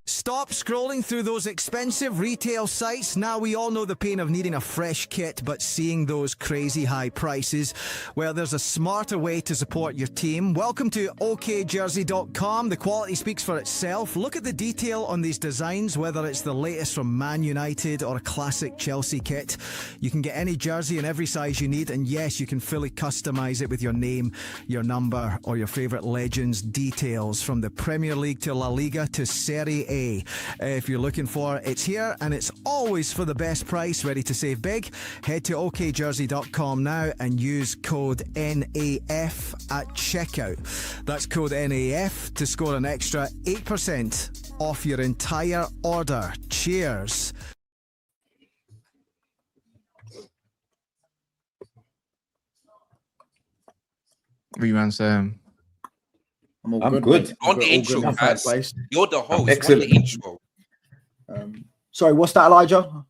Stop scrolling through those expensive retail sites. Now we all know the pain of needing a fresh kit, but seeing those crazy high prices. Well, there's a smarter way to support your team. Welcome to okjersey.com. The quality speaks for itself. Look at the detail on these designs, whether it's the latest from Man United or a classic Chelsea kit. You can get any jersey in every size you need, and yes, you can fully customise it with your name, your number, or your favourite legends' details, from the Premier League to La Liga to Serie A. If you're looking for it, it's here, and it's always for the best price. Ready to save big? Head to okjersey.com now and use code NAF at checkout. That's code NAF to score an extra 8% off your entire order. Cheers. What you man saying? I'm good. On the intro, guys. You're the host. Excellent. On the intro. Sorry, what's that, Elijah?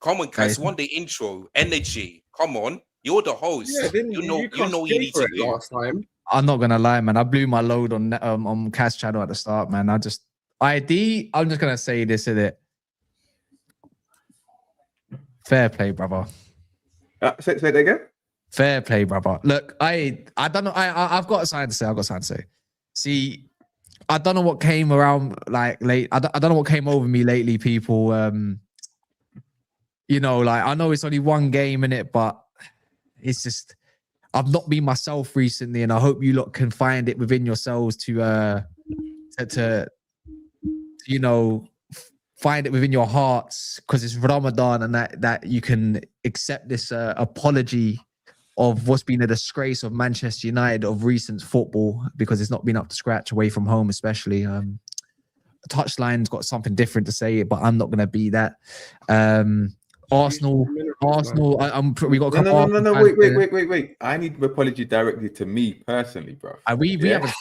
Come on, guys. On the intro. Energy. Come on. You're the host. Yeah, you know what you need to do. last time. I'm not gonna lie, man. I blew my load on Kas channel at the start, man. I'm just gonna say this in it. Fair play, brother. Say that again. Fair play, brother. Look, I don't know. I've got something to say. See, I don't know what came around like late. I don't know what came over me lately, people. You know, like I know it's only one game in it, but it's just I've not been myself recently, and I hope you lot can find it within yourselves to you know, find it within your hearts, because it's Ramadan, and that you can accept this apology of what's been a disgrace of Manchester United of recent football, because it's not been up to scratch away from home, especially. Touchline's got something different to say, but I'm not going to be that. Arsenal. We got No. Wait. I need an apology directly to me personally, bro. We haven't.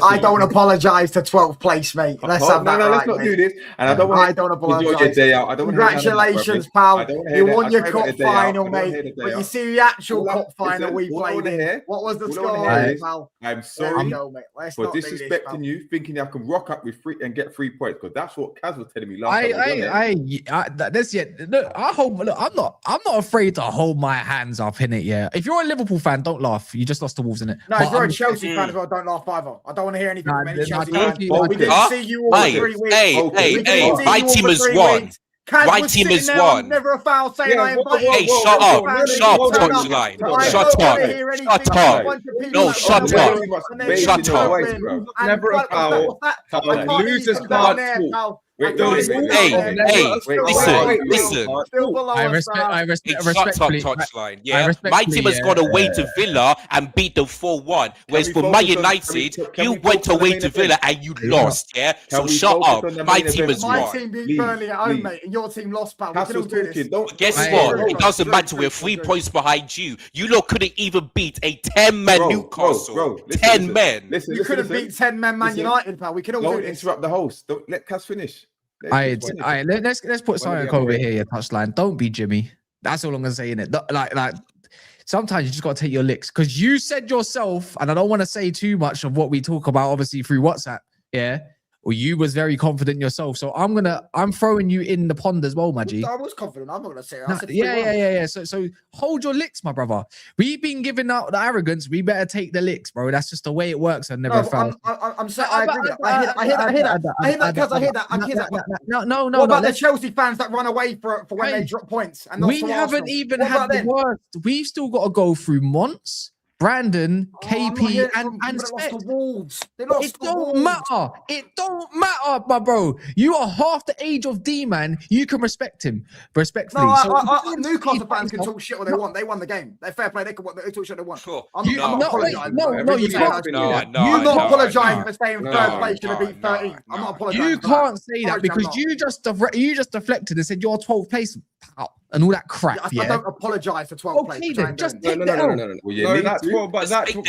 I don't apologise to 12th place, mate. Let's have that. Let's not do this. And I don't want. I don't apologise. Enjoy your day out. I don't. Congratulations, pal. You won your cup final, mate. But you see the actual cup final we played in. What was the score, pal? I'm sorry for disrespecting you, thinking I can rock up with and get 3 points, because that's what Kas was telling me last time. Look, I'm not afraid to hold my hands up in it. Yeah, if you're a Liverpool fan, don't laugh. You just lost the Wolves in it. No, if you're a Chelsea fan as well, don't laugh either. I don't want to hear anything from any Chelsea fan. We didn't see you all 3 weeks. Hey, my team has won. My team has won. Never a foul saying I invited. Hey, shut up. Shut up, touchline. Shut up. No, shut up. Shut up. Never a foul. Losers can't talk. Hey, listen. I respect touchline. Yeah, my team has gone away to Villa and beat them 4-1. Whereas for Man United, you went away to Villa and you lost. Yeah, so shut up. My team has won. My team beat Burnley at home, mate, and your team lost, pal. We can all do this. Guess what? It doesn't matter. We're 3 points behind you. You lot couldn't even beat a 10-man Newcastle. 10 men. You couldn't beat 10-man Man United, pal. We can all do this. Don't interrupt the host. Don't let Kas finish. Let's put something over here, your touchline. Don't be Jimmy. That's all I'm gonna say in it. Like sometimes you just gotta take your licks, because you said yourself, and I don't want to say too much of what we talk about, obviously through WhatsApp. Yeah. Or you was very confident yourself, so I'm throwing you in the pond as well, Maggie. I was confident. I'm not gonna say. Yeah. So hold your licks, my brother. We've been giving out the arrogance. We better take the licks, bro. That's just the way it works. I never felt. I'm saying I agree. I hear that. No. What about the Chelsea fans that run away for when they drop points? And we haven't even had the worst. We've still got to go through Monts, Brandon, KP, and Specks. It don't matter. It don't matter, my bro. You are half the age of D, man. You can respect him, respectfully. No, Newcastle fans can talk shit what they want. They won the game. They're fair play. They can talk shit they want. Sure. I'm not apologising. No, you can't. You're not apologising for staying third place to beat 13. I'm not apologising. You can't say that, because you just deflected and said you're 12th place. and all that crap. I don't apologise for 12 okay, plays. Then, just no. Well, That's 12, but that's. Do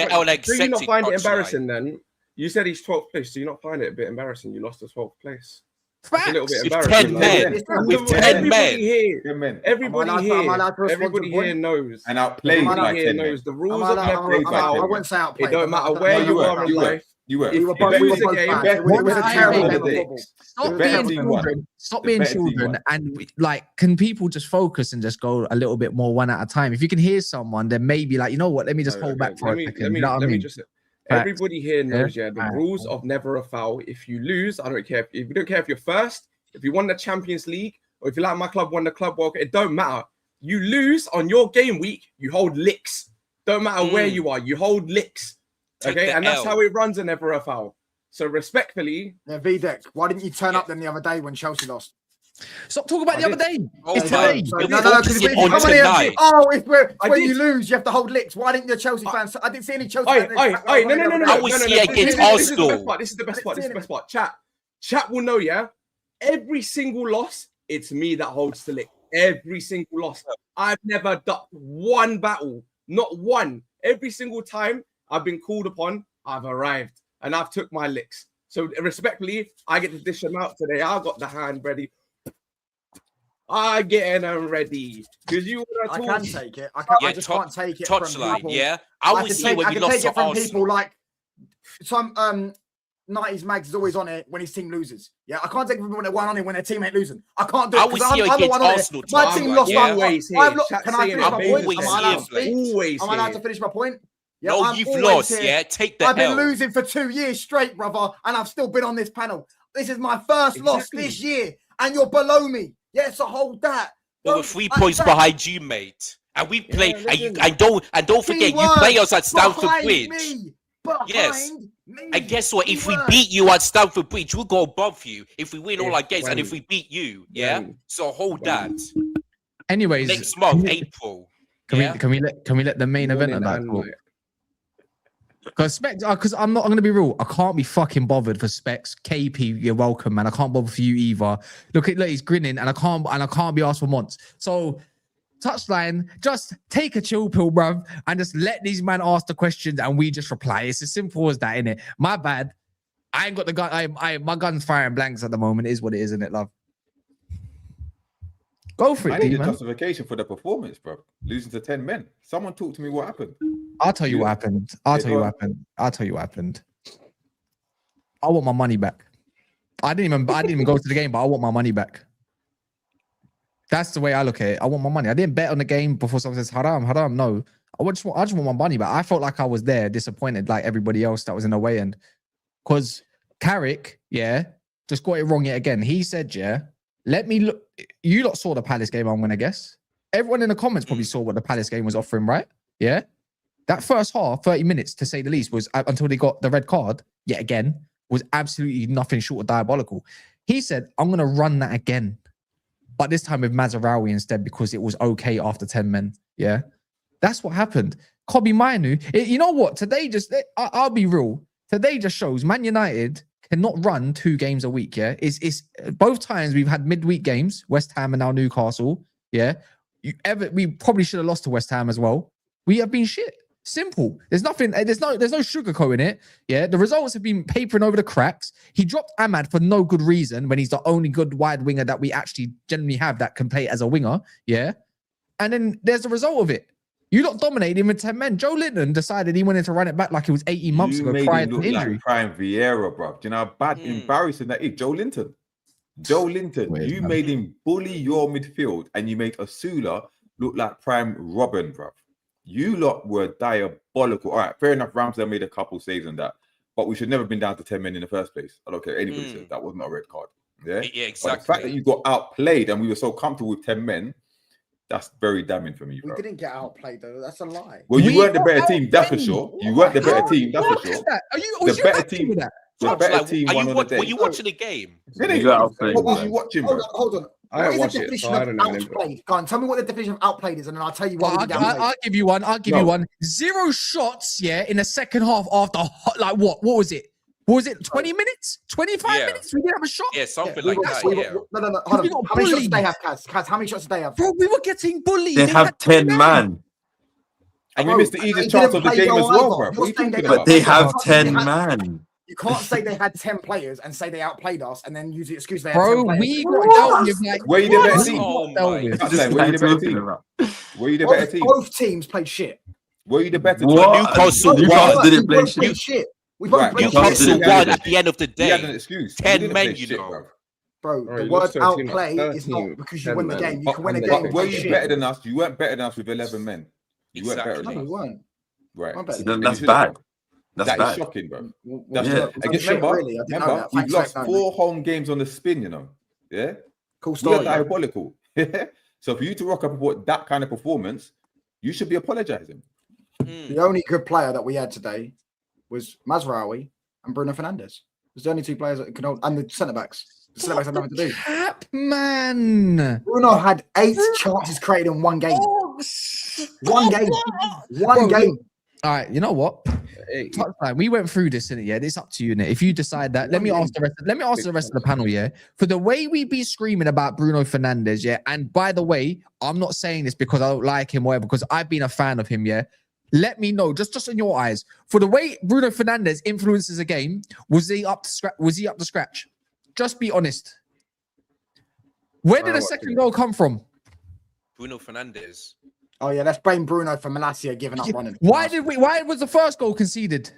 you not find it embarrassing then? You said he's 12th place. Do you not find it a bit embarrassing? You lost the 12th place. Facts. It's a little bit embarrassing. With 10 men. Everybody here knows. And outplayed by 10 men. Knows the rules of never foul. I wouldn't say outplayed. It don't matter where you are in life. You were. We were both bad. It was a terrible game. Stop being children, and can people just focus and just go a little bit more one at a time? If you can hear someone, then maybe let me just hold back for a second. Let me just. Everybody here knows, the rules of never a foul. If you lose, I don't care. If you don't care if you're first, if you won the Champions League, or if you like my club won the Club World Cup, it don't matter. You lose on your game week, you hold licks. Don't matter where you are, you hold licks. Okay, and that's how it runs a never a foul. So respectfully, VDEC, why didn't you turn up then the other day when Chelsea lost? Stop talking about the other day. It's today. It's when you lose, you have to hold licks. Why didn't the Chelsea fans? I didn't see any Chelsea fans. No. I was here against Arsenal. This is the best part. Chat will know, yeah? Every single loss, it's me that holds the lick. Every single loss. I've never ducked one battle. Not one. Every single time I've been called upon, I've arrived. And I've took my licks. So respectfully, I get to dish them out today. I got the hand ready. I getting them ready because I can take it. I just can't take it from people. Yeah, I was here when you lost to Arsenal. People like some 90s mags is always on it when his team loses. Yeah, I can't take it from when they're one on it when their team ain't losing. I can't do it. I was here against Arsenal. My team lost. Can I finish my point? Am I allowed to finish my point? Yeah, no, you've lost. Here. Yeah, take the I've been losing for 2 years straight, brother, and I've still been on this panel. This is my first loss this year, and you're below me. Yeah, so hold that. Well, we're 3 points behind you, mate. And we play. And don't forget, you play us at Stamford Bridge. Yes. And guess what? If we beat you at Stamford Bridge, we'll go above you. If we win all our games, and if we beat you, So hold that. Anyways, next month, April. Can we let the main event of that talk? Because I'm going to be real. I can't be fucking bothered for Specks. KP, you're welcome, man. I can't bother for you either. Look, he's grinning, and I can't be asked for once. So, touchline, just take a chill pill, bruv, and just let these men ask the questions, and we just reply. It's as simple as that, innit? My bad. I ain't got the gun. My gun's firing blanks at the moment. It is what it is, isn't it, love? Go for it, I need a justification for the performance, bro. Losing to 10 men. Someone talk to me what happened. I'll tell you what happened. I'll tell you what happened. I want my money back. I didn't even go to the game, but I want my money back. That's the way I look at it. I want my money. I didn't bet on the game before someone says haram. No, I just want my money back. I felt like I was there, disappointed, like everybody else that was in the way end. Because Carrick, just got it wrong yet again. He said, let me look. You lot saw the Palace game, I'm going to guess. Everyone in the comments probably saw what the Palace game was offering, right? Yeah. That first half, 30 minutes to say the least, was until they got the red card, yet again, was absolutely nothing short of diabolical. He said, I'm going to run that again. But this time with Mazraoui instead, because it was okay after 10 men. Yeah. That's what happened. Kobe Mainu, you know what? Today I'll be real. Today just shows Man United cannot run 2 games a week. Yeah. It's both times we've had midweek games, West Ham and now Newcastle. Yeah. We probably should have lost to West Ham as well. We have been shit. Simple. There's no sugarcoat in it. Yeah. The results have been papering over the cracks. He dropped Ahmad for no good reason when he's the only good wide winger that we actually generally have that can play as a winger. Yeah. And then there's the result of it. You lot dominated him with 10 men. Joe Linton decided he wanted to run it back like it was 18 months ago prior to injury. Like Prime Vieira, bro. Do you know how bad, embarrassing that is? Joe Linton, you made him bully your midfield, and you made Osula look like Prime Robin, bro. You lot were diabolical. All right, fair enough. Ramsdale made a couple saves on that, but we should never have been down to 10 men in the first place. I don't care. Anybody says that wasn't a red card. Yeah, exactly. But the fact that you got outplayed and we were so comfortable with 10 men, that's very damning for me, bro. We didn't get outplayed, though. That's a lie. Well, you weren't the better team, that's for sure. You weren't the better team, that's for sure. The better team. The better team won on the day. Were you watching the game? What was you watching, bro? Hold on. I don't watch it, so I don't know. Go on, tell me what the definition of outplayed is, and then I'll tell you what. I'll give you one. 0 shots, in the second half after, like what? What was it? What was it 20 minutes? 25 Yeah. minutes? We didn't have a shot? Yeah, something We like were- that. we were- Yeah. No. Hold We on. got How many shots did they bullied. have, Kaz? Kaz, how many shots did they have? Bro, we were getting bullied. They have had 10 man. And we Bro, missed the they easiest didn't chance of the play game goal as well, either. bro. You're What are you saying talking they But about? they Yeah. have Yeah. 10 man. You can't say they had 10 players and say they outplayed us and then use the excuse they had 10 Bro, players. we got dealt with like. Were you the better what? team? Oh Dealt my with. That's This saying, were you the guy's better talking team? about. Were you the better team? Both teams played shit. Were you the better team? What? Newcastle Newcastle won. didn't play We both played shit. shit. We both Right, played Newcastle shit. Newcastle didn't won play at the end of the He had an day. excuse. 10 We didn't men, play you shit, know. bro. Bro, Bro, the you word lost to a team that's outplay is 13, not because you win the 10 game. You men. can win a But game. But and were play you shit. better than us? You weren't better than us with 11 men. You weren't better Exactly. than No, us. we weren't. Right. Weren't better See, than then us. that's bad. That's That is bad. shocking, bro. Well, That's Yeah. we've shocking. done Again, shit, remember, really. I didn't know remember, that. we've Thanks, lost mate. 4 home games on the spin, you know. Yeah? Cool We are story. diabolical. So for you to rock up with that kind of performance, you should be apologizing. The only good player that we had today was Mazraoui and Bruno Fernandes. It was the only 2 players that could hold, and the centre backs. The centre backs had nothing to do. Cap, man. Bruno had 8 chances created in one game. One game. One Bro, game. All right, you know what? Hey, Touchline. We went through this, innit? Yeah, it's up to you, innit? If you decide that, let me ask the rest. Let me ask the rest of the panel. Yeah, for the way we be screaming about Bruno Fernandes. Yeah, and by the way, I'm not saying this because I don't like him, or whatever. Because I've been a fan of him. Yeah, let me know, just in your eyes, for the way Bruno Fernandes influences a game. Was he up to scratch? Was he up to scratch? Just be honest. Where did the second goal come from? Bruno Fernandes. Oh yeah, let's blame Bruno for Malacia giving up running. Why was the first goal conceded?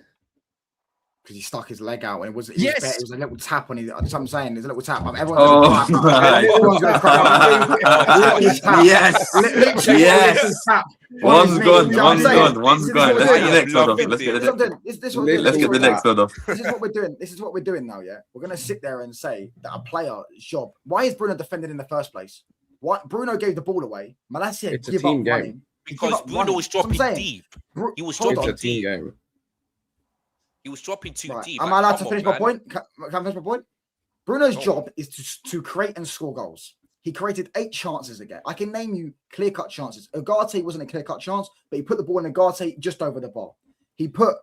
Because he stuck his leg out and it was Yes. it was a little tap on his. That's what I'm saying. There's a little tap. Everyone's Oh, gonna clap. Everyone's gonna clap. Little tap. Yes. Literally, Yes. little tap. One's gone. You know what One's I'm saying? gone. One's This is gone. what Let's we're get the doing. next one off. This Let's get the This is what next. I'm doing. This is what we're doing. Let's get the next one off. This is what we're doing. This is what we're doing now. Yeah, we're gonna sit there and say that a player's job. Why is Bruno defended in the first place? Why Bruno gave the ball away? Malacia It's a give team up game. running. Because Bruno was dropping deep. He was Hold dropping on. It's a team deep. game. He was dropping too Right. deep. Am Like, I allowed come to on, finish my man. point? Can I finish my point? Bruno's Oh. job is to create and score goals. He created 8 chances again. I can name you clear-cut chances. Ugarte wasn't a clear-cut chance, but he put the ball in Ugarte just over the bar. He put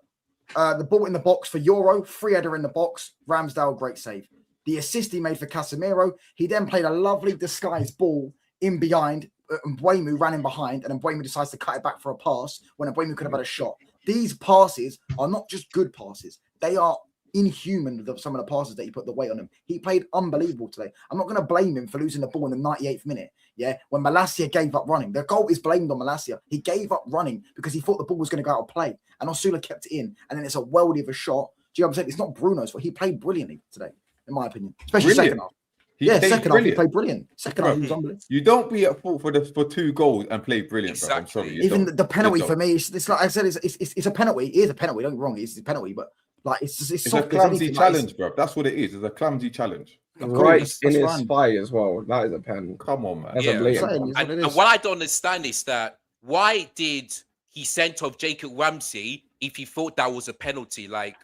the ball in the box for Euro, free header in the box. Ramsdale, great save. The assist he made for Casemiro. He then played a lovely disguised ball in behind. Mbeumo ran in behind, and Mbeumo decides to cut it back for a pass when Mbeumo could have had a shot. These passes are not just good passes; they are inhuman. Some of the passes that he put the weight on him. He played unbelievable today. I'm not going to blame him for losing the ball in the 98th minute. Yeah, when Malacia gave up running, the goal is blamed on Malacia. He gave up running because he thought the ball was going to go out of play, and Osula kept it in, and then it's a worldie of a shot. Do you know what I'm saying? It's not Bruno's fault. He played brilliantly today, in my opinion, especially Brilliant. second half. He Yeah, played second half he brilliant. played brilliant. Second half he was unbelievable. You don't be at fault for 2 goals and play brilliant, bro. I'm Exactly. sorry. You Even don't. the penalty You for don't. me, it's like I said, it's a penalty. It is a penalty. Don't get me wrong, it's a penalty, but like it's It's a soft as clumsy anything, like, challenge, bro. That's what it is. It's a clumsy challenge. Right that's in his fine. thigh as well. That is a pen. Come on, man. That's Yeah. a I'm blatant saying, one. it's what it And is. what I don't understand is that why did he send off Jacob Ramsey if he thought that was a penalty? Like,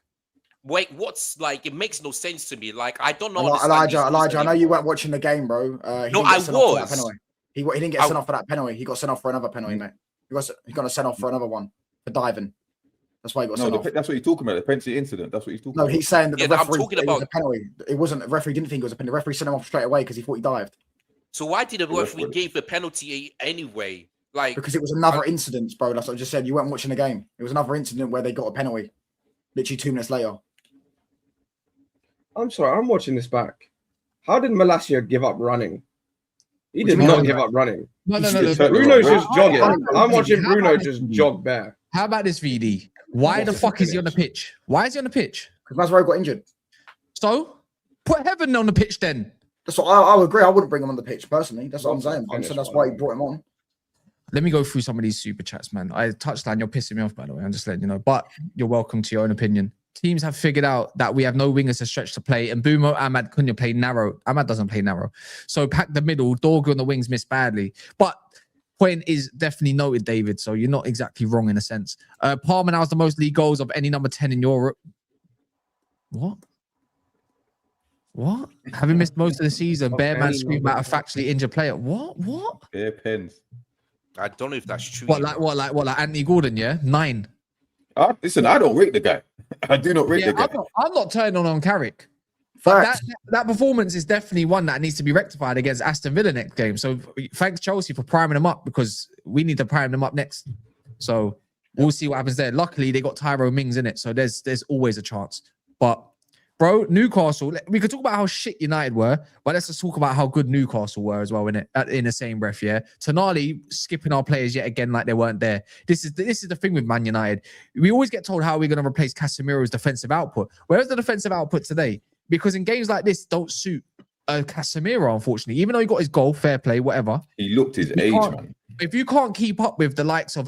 wait, what's like? It makes no sense to me. Like, I don't know. Elijah, I know you weren't watching the game, bro. He No, didn't get I sent off for that was. penalty. He didn't get sent off for that penalty. He got sent off for another penalty, mate. He got sent off for another one for diving. That's why he got No, sent off. that's what you're talking about. The penalty incident. That's what he's talking No, about. he's saying that Yeah, the I'm referee talking it was about- a penalty. It wasn't. The referee didn't think it was a penalty. The referee sent him off straight away because he thought he dived. So why did the Well, referee well- give the penalty anyway? Like, Because it was another incident, bro. That's what I just said. You weren't watching the game. It was another incident where they got a penalty. Literally 2 minutes later. I'm sorry, I'm watching this back. How did Malacia give up running? He What do did you not mean? give up running. No. Bruno's just jogging. I- I'm watching How Bruno about just this? jog bare. How about this, VD? Why the fuck is he on the pitch? Why is he on the pitch? Because Mazraoui got injured. So put Heaven on the pitch then. That's what I would agree. I wouldn't bring him on the pitch personally. That's what I'm saying. I'm Finish saying that's one. why he brought him on. Let me go through some of these super chats, man. I touchline, you're pissing me off, by the way. I'm just letting you know. But you're welcome to your own opinion. Teams have figured out that we have no wingers to stretch to play, and Bumo, Ahmad, Cunha play narrow. Ahmad doesn't play narrow. So pack the middle. Dorgu on the wings miss badly. But point is definitely noted, David. So you're not exactly wrong in a sense. Palmer now has the most league goals of any number 10 in Europe. What? Having missed most of the season, Bearman screamed about a factually injured player. What? Bare pens. I don't know if that's true. What, like Anthony Gordon, yeah? 9. Listen, I don't rate the guy. I do not rate the guy. I'm not turning on Carrick. That performance is definitely one that needs to be rectified against Aston Villa next game. So thanks Chelsea for priming them up, because we need to prime them up next. So we'll see what happens there. Luckily, they got Tyrone Mings in it, so there's always a chance. But bro, Newcastle, we could talk about how shit United were, but let's just talk about how good Newcastle were as well in the same breath. Yeah, Tonali skipping our players yet again like they weren't there. This is the thing with Man United. We always get told how we're going to replace Casemiro's defensive output. Where's the defensive output today? Because in games like this, don't suit Casemiro, unfortunately. Even though he got his goal, fair play, whatever. He looked his age, man. If you can't keep up with the likes of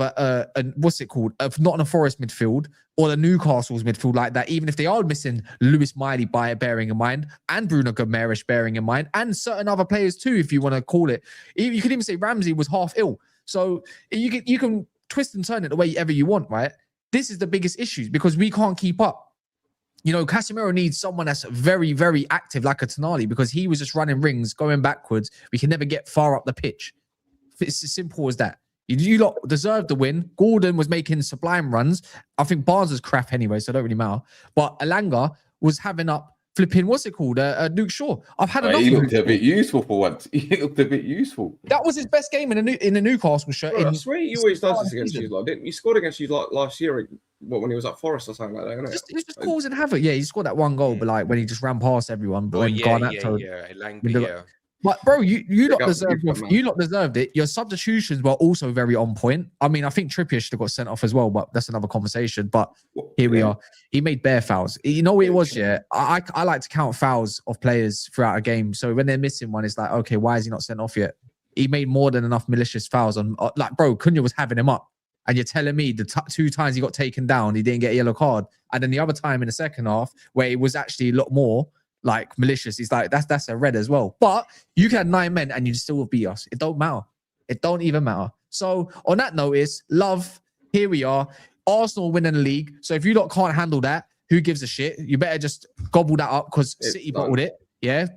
what's it called, of Nottingham Forest midfield or the Newcastle's midfield like that, even if they are missing Lewis Miley bearing in mind, and Bruno Gomes bearing in mind, and certain other players too, if you want to call it. You could even say Ramsey was half ill. So you can twist and turn it the way ever you want, right? This is the biggest issue because we can't keep up. You know, Casemiro needs someone that's very, very active like a Tonali, because he was just running rings, going backwards. We can never get far up the pitch. It's as simple as that. You lot deserved the win. Gordon was making sublime runs. I think Barnes was crap anyway, so it don't really matter. But Alanga was having up flipping, what's it called? Luke Shaw. I've had enough. He looked a bit useful for once. He looked a bit useful. That was his best game in the Newcastle shirt. Bro, I swear he always does this against you lot. Didn't he scored against you lot last year? When he was at Forest or something like that, isn't it? He was just causing havoc. Yeah, he scored that one goal, but like when he just ran past everyone. But yeah. But bro, you lot deserved it. Your substitutions were also very on point. I mean, I think Trippier should have got sent off as well, but that's another conversation. But here we are. He made bare fouls. You know what it was, yeah? I like to count fouls of players throughout a game. So when they're missing one, it's like, okay, why is he not sent off yet? He made more than enough malicious fouls on. Like, bro, Cunha was having him up. And you're telling me the 2 times he got taken down, he didn't get a yellow card. And then the other time in the second half, where it was actually a lot more like malicious, he's like, that's a red as well. But you can have 9 men and you still will beat us. It don't matter. It don't even matter. So on that notice, love, here we are. Arsenal winning the league. So if you lot can't handle that, who gives a shit? You better just gobble that up because City bottled it. Yeah,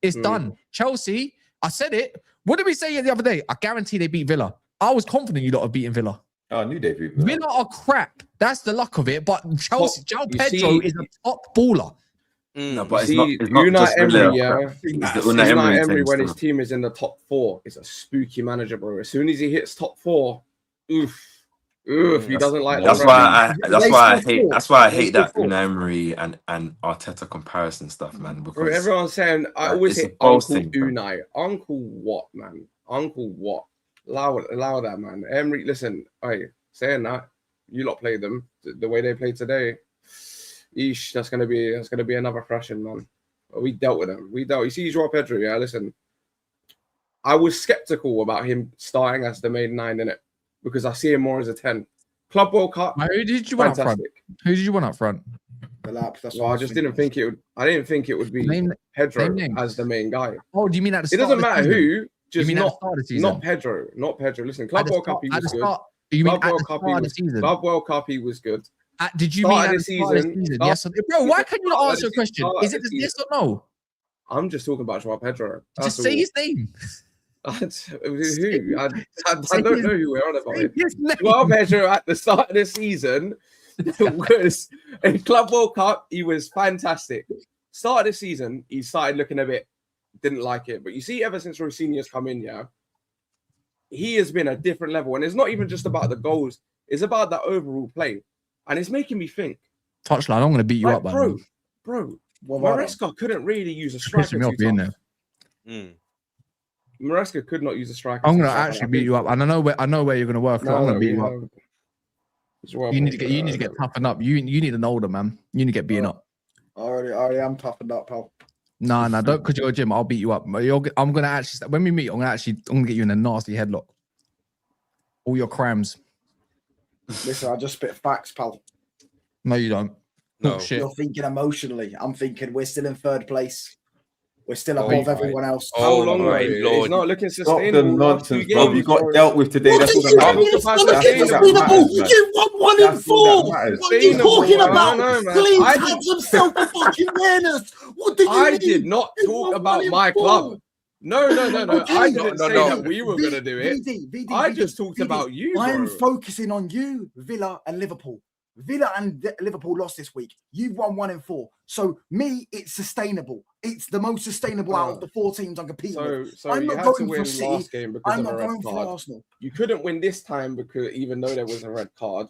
it's done. Chelsea, I said it. What did we say the other day? I guarantee they beat Villa. I was confident you lot have beaten Villa. Oh, I knew they beat Villa. Villa are crap. That's the luck of it. But Chelsea, Joao Pedro is a top baller. No, but it's not Unai just Emery, It's the Unai Emery when his team is in the top 4 is a spooky manager, bro. As soon as he hits top 4, oof, he doesn't like. That's why I hate that Unai Emery and Arteta comparison stuff, man. Because bro, everyone's saying I always say Uncle Unai. Uncle what, man? Uncle what? Allow that, man. Emery, listen, saying that, you lot play them the way they play today. Eesh, that's gonna be another thrashing, man. But we dealt with them. You see Joao Pedro, yeah. Listen, I was skeptical about him starting as the main 9 in it because I see him more as a 10. Club World Cup. Who did you want up front? Who did you want up front? I just didn't think it would. I didn't think it would be Pedro as the main guy. Oh, do you mean at the start? It doesn't matter who. Just not Pedro. Not Pedro. Listen, Club World Cup he was good. Club World Cup he was good. Did you mean at the start of the season? Yes, bro. Why can't you not answer a question? Is it yes or no? I'm just talking about Joao Pedro. Just say his name. Who? I don't know who we're on about. Joao Pedro at the start of the season was in Club World Cup. He was fantastic. Start of the season, he started looking a bit. Didn't like it, but you see, ever since Rossini's come in, yeah, he has been a different level, and it's not even just about the goals; it's about the overall play, and it's making me think. Touchline, I'm going to beat you up, bro. Maresca couldn't really use a striker. Maresca could not use a striker. I'm going to actually beat you up, and I know where you're going to work. I'm going to beat you up. You need to get toughened up. You need an older man. You need to get beaten up. Already, I'm toughened up, pal. No, don't because you're a gym. I'll beat you up. I'm gonna actually when we meet. I'm gonna get you in a nasty headlock. All your crams. Listen, I just spit facts, pal. No, you don't. No, shit. You're thinking emotionally. I'm thinking we're still in 3rd place. We're still above everyone else. How long, Lord? It's not looking sustainable. Stop the nonsense, bro. You got dealt with today. That's all that matters. You won 1 in 4. What are you talking about? Please have some self-awareness. What did you mean? I did not talk about my club. No. I didn't say that we were going to do it. I just talked about you, bro. I'm focusing on you, Villa and Liverpool. Villa and Liverpool lost this week. You've won 1 in 4. So me, it's sustainable. It's the most sustainable out of the 4 teams I'm competing with. So I'm you not had going to win for City. last game because I'm of not a red going for card. Arsenal. You couldn't win this time because even though there was a red card.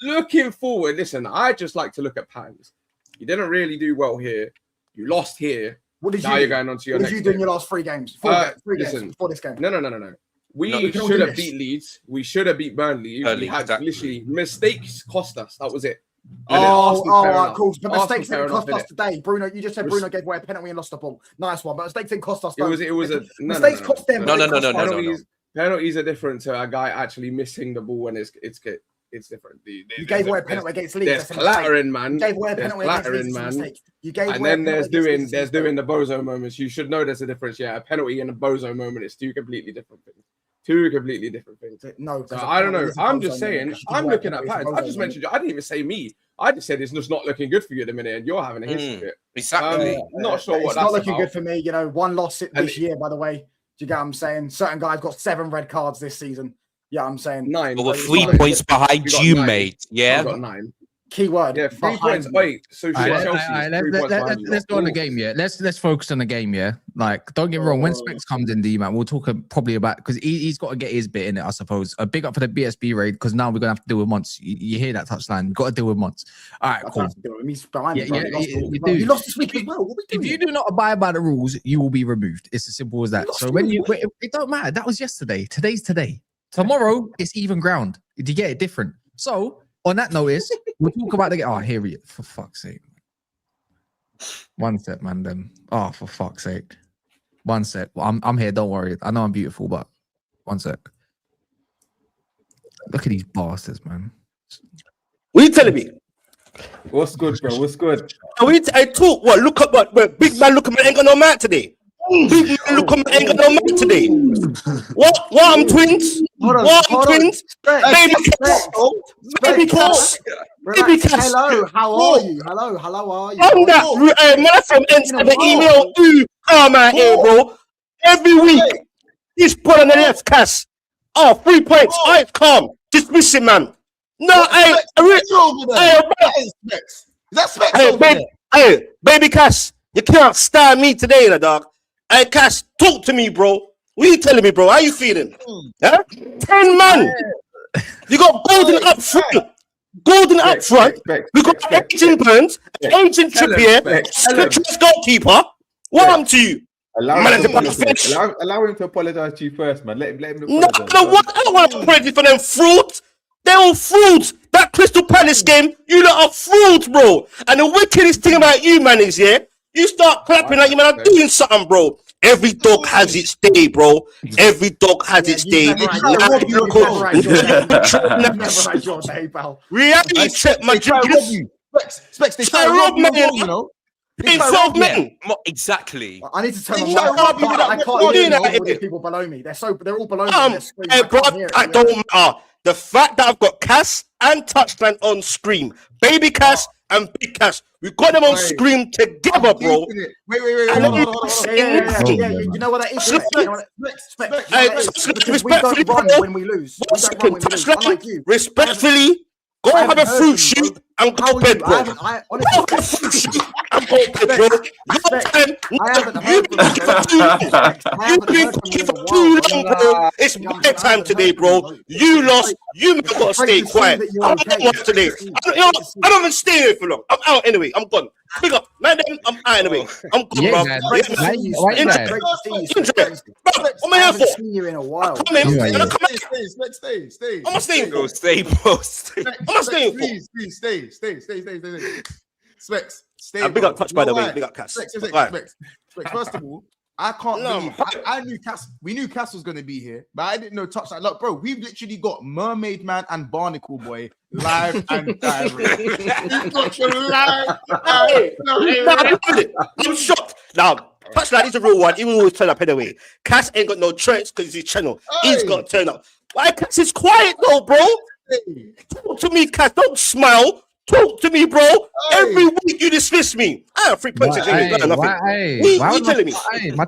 Looking forward, listen, I just like to look at patterns. You didn't really do well here. You lost here. What did now you you're going on to your what next did you do in game. your last 3 games? 3 games before this game. No. We can all should do have this. beat Leeds. We should have beat Burnley. We had literally mistakes cost us. That was it. Right, cool. But mistakes Arsenal, didn't cost us today. Bruno, you just said Bruno gave away a penalty and lost the ball. Nice one. But mistakes didn't cost us. Mistakes cost them. No. Penalties are different to a guy actually missing the ball when it's different. You gave away a penalty against Leeds. There's clattering, man. You gave away a penalty against Leeds. man. You gave and away then there's doing the bozo moments. You should know there's a difference. Yeah, a penalty and a bozo moment is 2 completely different things. 2 completely different things. No, so I don't know. I'm just saying. I'm looking at patterns. I just mentioned. I didn't even say me. I just said it's just not looking good for you at the minute, and you're having a history of it. Exactly. Not sure what it's that's not looking about. good for me. You know, 1 loss this year, by the way. Do you get what I'm saying? Certain guys got 7 red cards this season. Yeah, I'm saying 9. But we're 3 points behind you, mate. Yeah. I got 9. Keyword. Yeah, 3 points. Wait, so let's go on the game. Yeah, let's focus on the game. Yeah, like don't get me wrong. When Specks comes in, D man, we'll talk probably about because he's got to get his bit in it. I suppose. A big up for the BSB raid because now we're gonna have to deal with months. You hear that touchline? You've got to deal with months. All right, cool. You lost this week as well. What if you do not abide by the rules, you will be removed. It's as simple as that. So when it don't matter. That was yesterday. Today's today. Tomorrow it's even ground. Did you get it different? So. On that notice, we'll talk about the game. Oh, here we for fuck's sake. 1 sec, man. Then. Oh, for fuck's sake. 1 sec. Well, I'm here. Don't worry. I know I'm beautiful, but 1 sec. Look at these bastards, man. What are you telling me? What's good, bro? What's good? I talk. What? Look at what? Big man, look at me. Ain't got no man today. Big man, look at me. Ain't got no man today. What? I'm twins. Twins. Baby Kas. Hello, how are you? Hello, how are you? I'm that man from Enter the email. Come out here, bro. Every week, he's put on the left Kas. 3 points. Alright, calm. Dismiss him, man. No, Hey, baby Kas, you can't stand me today, dog. Hey, Kas, talk to me, bro. What are you telling me, bro? How you feeling? Huh? 10 man. You got Golden up front. We got Agent Burns, Agent Trippier, goalkeeper. What happened to you? Allow him to apologize to you first, man. Let him apologize. I don't want to apologize for them frauds. They're all frauds. That Crystal Palace game, you lot are frauds, bro. And the wickedest thing about you, man, is you start clapping like you man are doing something, bro. Every dog has its day, bro. Every dog has its day. Reality check, my Specs, they try to rob you, you know. Exactly. I need to turn on my I can't hear all these people below me. They're all below me. Bro, I don't matter. The fact that I've got Kas and Touchline on Scream, Baby Kas and Big Kas, we got them on Scream together, bro. Wait. You know what that is? We don't run when we lose. Respectfully, go have a fruit shoot and go to bed, bro. Go have a fruit shoot and go to bed, bro. You've been talking for too long, bro. It's my time today, bro. You lost. You got to stay quiet. I'm out today. I don't even stay here for long. I'm out anyway. I'm gone. Pick up, man. I'm out anyway. I'm gone, bro. What am I here for? Seen you in a while. Stay. I'm staying. Go stay, bro. I'm staying. Please, stay. Specs, stay. Big up Touch, by the way. Big up Kas. Specs. First of all, I can't believe I knew we knew Kas was gonna be here, but I didn't know Touchline. Look, bro, we've literally got Mermaid Man and Barnacle Boy live and direct. I'm shocked. Now, Touchline is a real one. He will always turn up anyway. Kas ain't got no tricks because it's his channel. He's got to turn up. Why Kas is quiet though, bro? Talk to me, Kas. Don't smile. Talk to me, bro. Every week you dismiss me. I have 3 points against you. Nothing. What are you telling me? My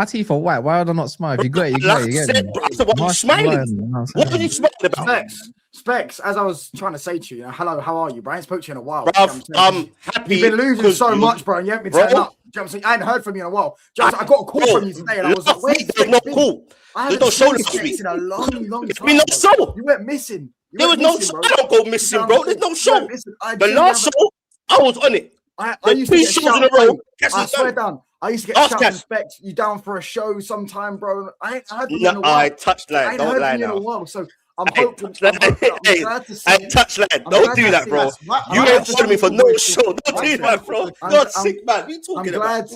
teeth are white. Why would I not smile? If you got it, you got it. You get it. What are you smiling? What are you smiling about? Specs, as I was trying to say to you, hello, how are you, bro? I ain't spoke to you in a while. Bruv, I'm happy. You've been losing so much, bro, and you haven't been turning up. You know what I'm saying? I hadn't heard from you in a while. I got a call from you today, and I was like, wait, there's no call. There's no show last week. In a long time. There's been no show. You went missing. There was no show. I don't go missing, bro. There's no show. The last show, I was on it. I used to 3 get shows in a row. I swear down. I used to get shouts and Specs. You down for a show sometime, bro? I ain't heard from you in a while. I touched line. Don't lie now. So I'm hoping. I touch line. Don't do that, bro. You ain't telling me for no show. Don't do that, bro. You're sick, man. You talking about?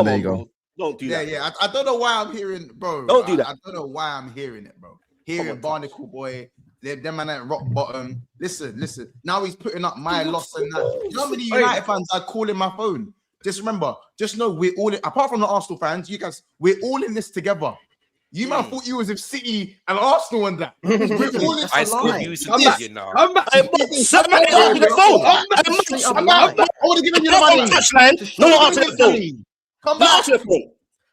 There you go. Don't do that. Yeah. I don't know why I'm hearing, bro. Don't do that. I don't know why I'm hearing it, bro. Hearing Barnacle Boy, them man at rock bottom. Listen. Now he's putting up my loss and that. You know how many United fans are calling my phone? Just remember, just know we're all in, apart from the Arsenal fans, you guys, we're all in this together. You man thought you was if City and Arsenal and that. We're all in this I still use it, you know. I'm back. Somebody answer the phone. I'm back. I would have given you the money. Touchline. No one answer the phone. Come back. Answer the phone.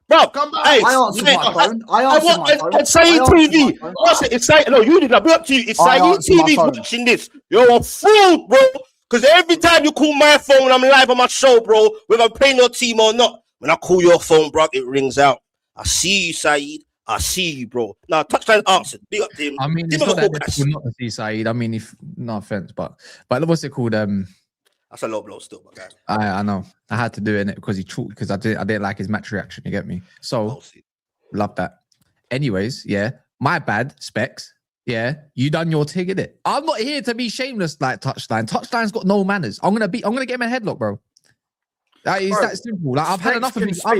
Bro, come back. I answered my phone. I answered my phone. It's Saeed TV. It's Saeed. No, you did. I'll be up to you. It's Saeed TV watching this. You're a fool, bro. Because every time you call my phone when I'm live on my show, bro, whether I'm playing your team or not, when I call your phone, bro, it rings out. I see you, Saeed. I see you, bro. Now, touchline answered. Big up to him. I mean, it's not that difficult not to see Saeed. I mean, if no offense, but what's it called? That's a low blow still, my guy. I know. I had to do it because I didn't like his match reaction. You get me? So love that. Anyways, yeah, my bad, Specs. Yeah, you done your thing, innit? I'm not here to be shameless like Touchline. Touchline's got no manners. I'm gonna get him a headlock, bro. That is that simple. Like, I've had enough of his. I've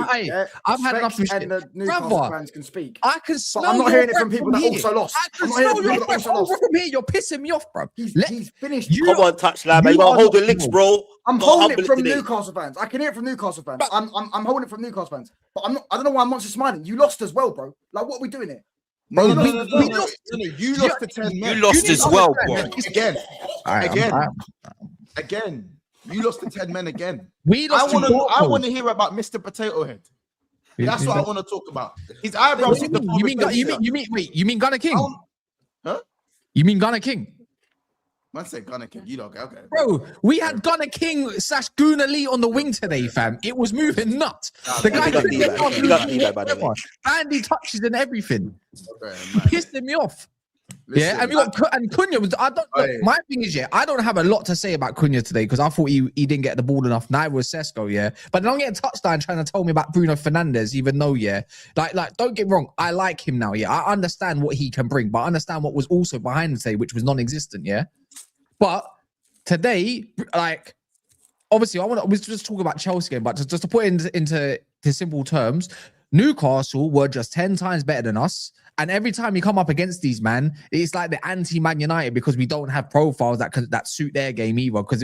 had enough of his shit. The Newcastle fans can speak. I can smell. I'm not hearing it from people that also lost. I can smell your breath from here. You're pissing me off, bro. He's finished. Come on, Touchline, man. You want to hold the licks, bro. I'm holding it from Newcastle fans. I can hear it from Newcastle fans. I'm holding it from Newcastle fans. But I'm not. I don't know why I'm not just smiling. You lost as well, bro. Like, what are we doing here? No, you lost to 10 men. You lost as well, bro. Again. You lost to 10 men again. We lost. I want to hear about Mr. Potato Head. That's what I want to talk about. His eyebrows. You mean Gunner King? Huh? You mean Gunner King? Man said Gunner King. You don't okay. Bro, we had Gunner King / Guna Lee on the wing today, fam. It was moving nuts. The guy couldn't get off. Bandy touches and everything. Pissing me off. Listen, and we got Cunha was. My thing is, I don't have a lot to say about Cunha today because I thought he didn't get the ball enough. Neither was Sesko, but don't get a touchdown trying to tell me about Bruno Fernandes, even though, like don't get me wrong, I like him now, I understand what he can bring, but I understand what was also behind him today, which was non-existent, But today, like, obviously, I was just talking about Chelsea game, but just to put it into simple terms, Newcastle were just 10 times better than us. And every time you come up against these, man, it's like the anti-Man United because we don't have profiles that suit their game either. Because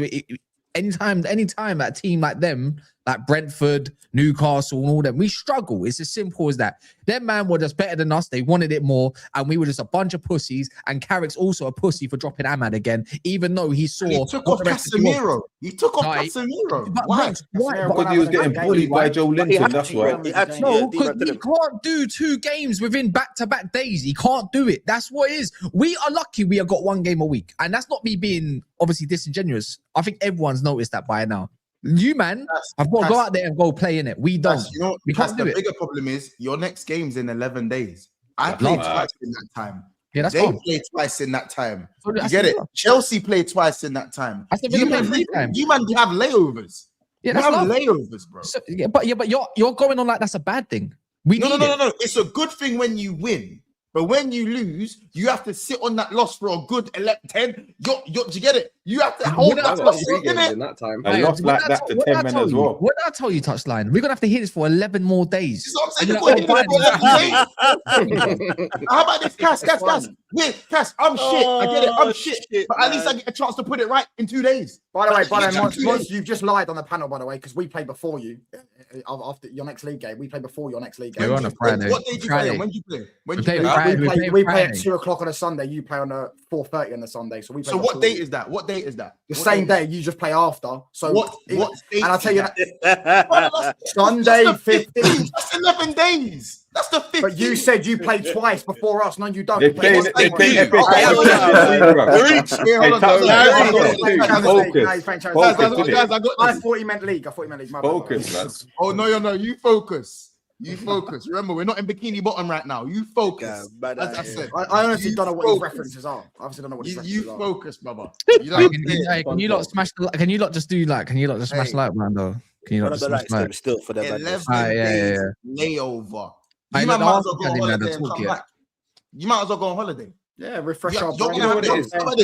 anytime that team like them, like Brentford, Newcastle, and all them, we struggle. It's as simple as that. Them man were just better than us. They wanted it more, and we were just a bunch of pussies. And Carrick's also a pussy for dropping Ahmad again, even though he saw. And he took off Casemiro. Casemiro. Why? Because he was getting bullied by Joe Linton. That's why. No, because he can't do 2 games within back-to-back days. He can't do it. That's what it is. We are lucky we have got 1 game a week, and that's not me being obviously disingenuous. I think everyone's noticed that by now. You, man, I've got to go out there and go play in it. We don't. We can't do it. The bigger problem is your next game's in 11 days. I played twice in that time. Yeah, they played twice in that time. You get it? Chelsea played twice in that time. You man have layovers. Yeah, you have layovers, bro. So, but you're going on like that's a bad thing. No. It's a good thing when you win. But when you lose, you have to sit on that loss for a good 10. Do you get it? You have to hold that loss in that time. I lost like that to 10 men as well. What did I tell you, Touchline? We're going to have to hear this for 11 more days. How about this, Kas? Wait, Kas, I'm shit. I get it. I'm shit. But at least I get a chance to put it right in 2 days. By the way, Mons, you've just lied on the panel, by the way, because we played before you. after your next league game. We play before your next league We're game. on a Friday. What day do you play? When do you play? When do you play? We play at 2 o'clock on a Sunday. You play on a 4:30 on the Sunday. So we. Play So what date is that? What date is that? The same day. You just play after. So what? And I'll tell you that Sunday 15. That's 11 days. That's the 15th. But you said you played twice before us. No, you don't. They play I thought he meant league. Focus, lads. Oh no, you focus. You focus. Remember, we're not in Bikini Bottom right now. You focus. As I said, I honestly don't know what his references are. I obviously don't know what his references are. You focus, brother. Can you lot smash the? Can you lot just do like? Can you lot just smash like, man? Though? Can you lot just smash like? Still for them. 11 days layover. You might as well go on holiday and come back. You might as well go on holiday. Yeah, refresh our brain. It's going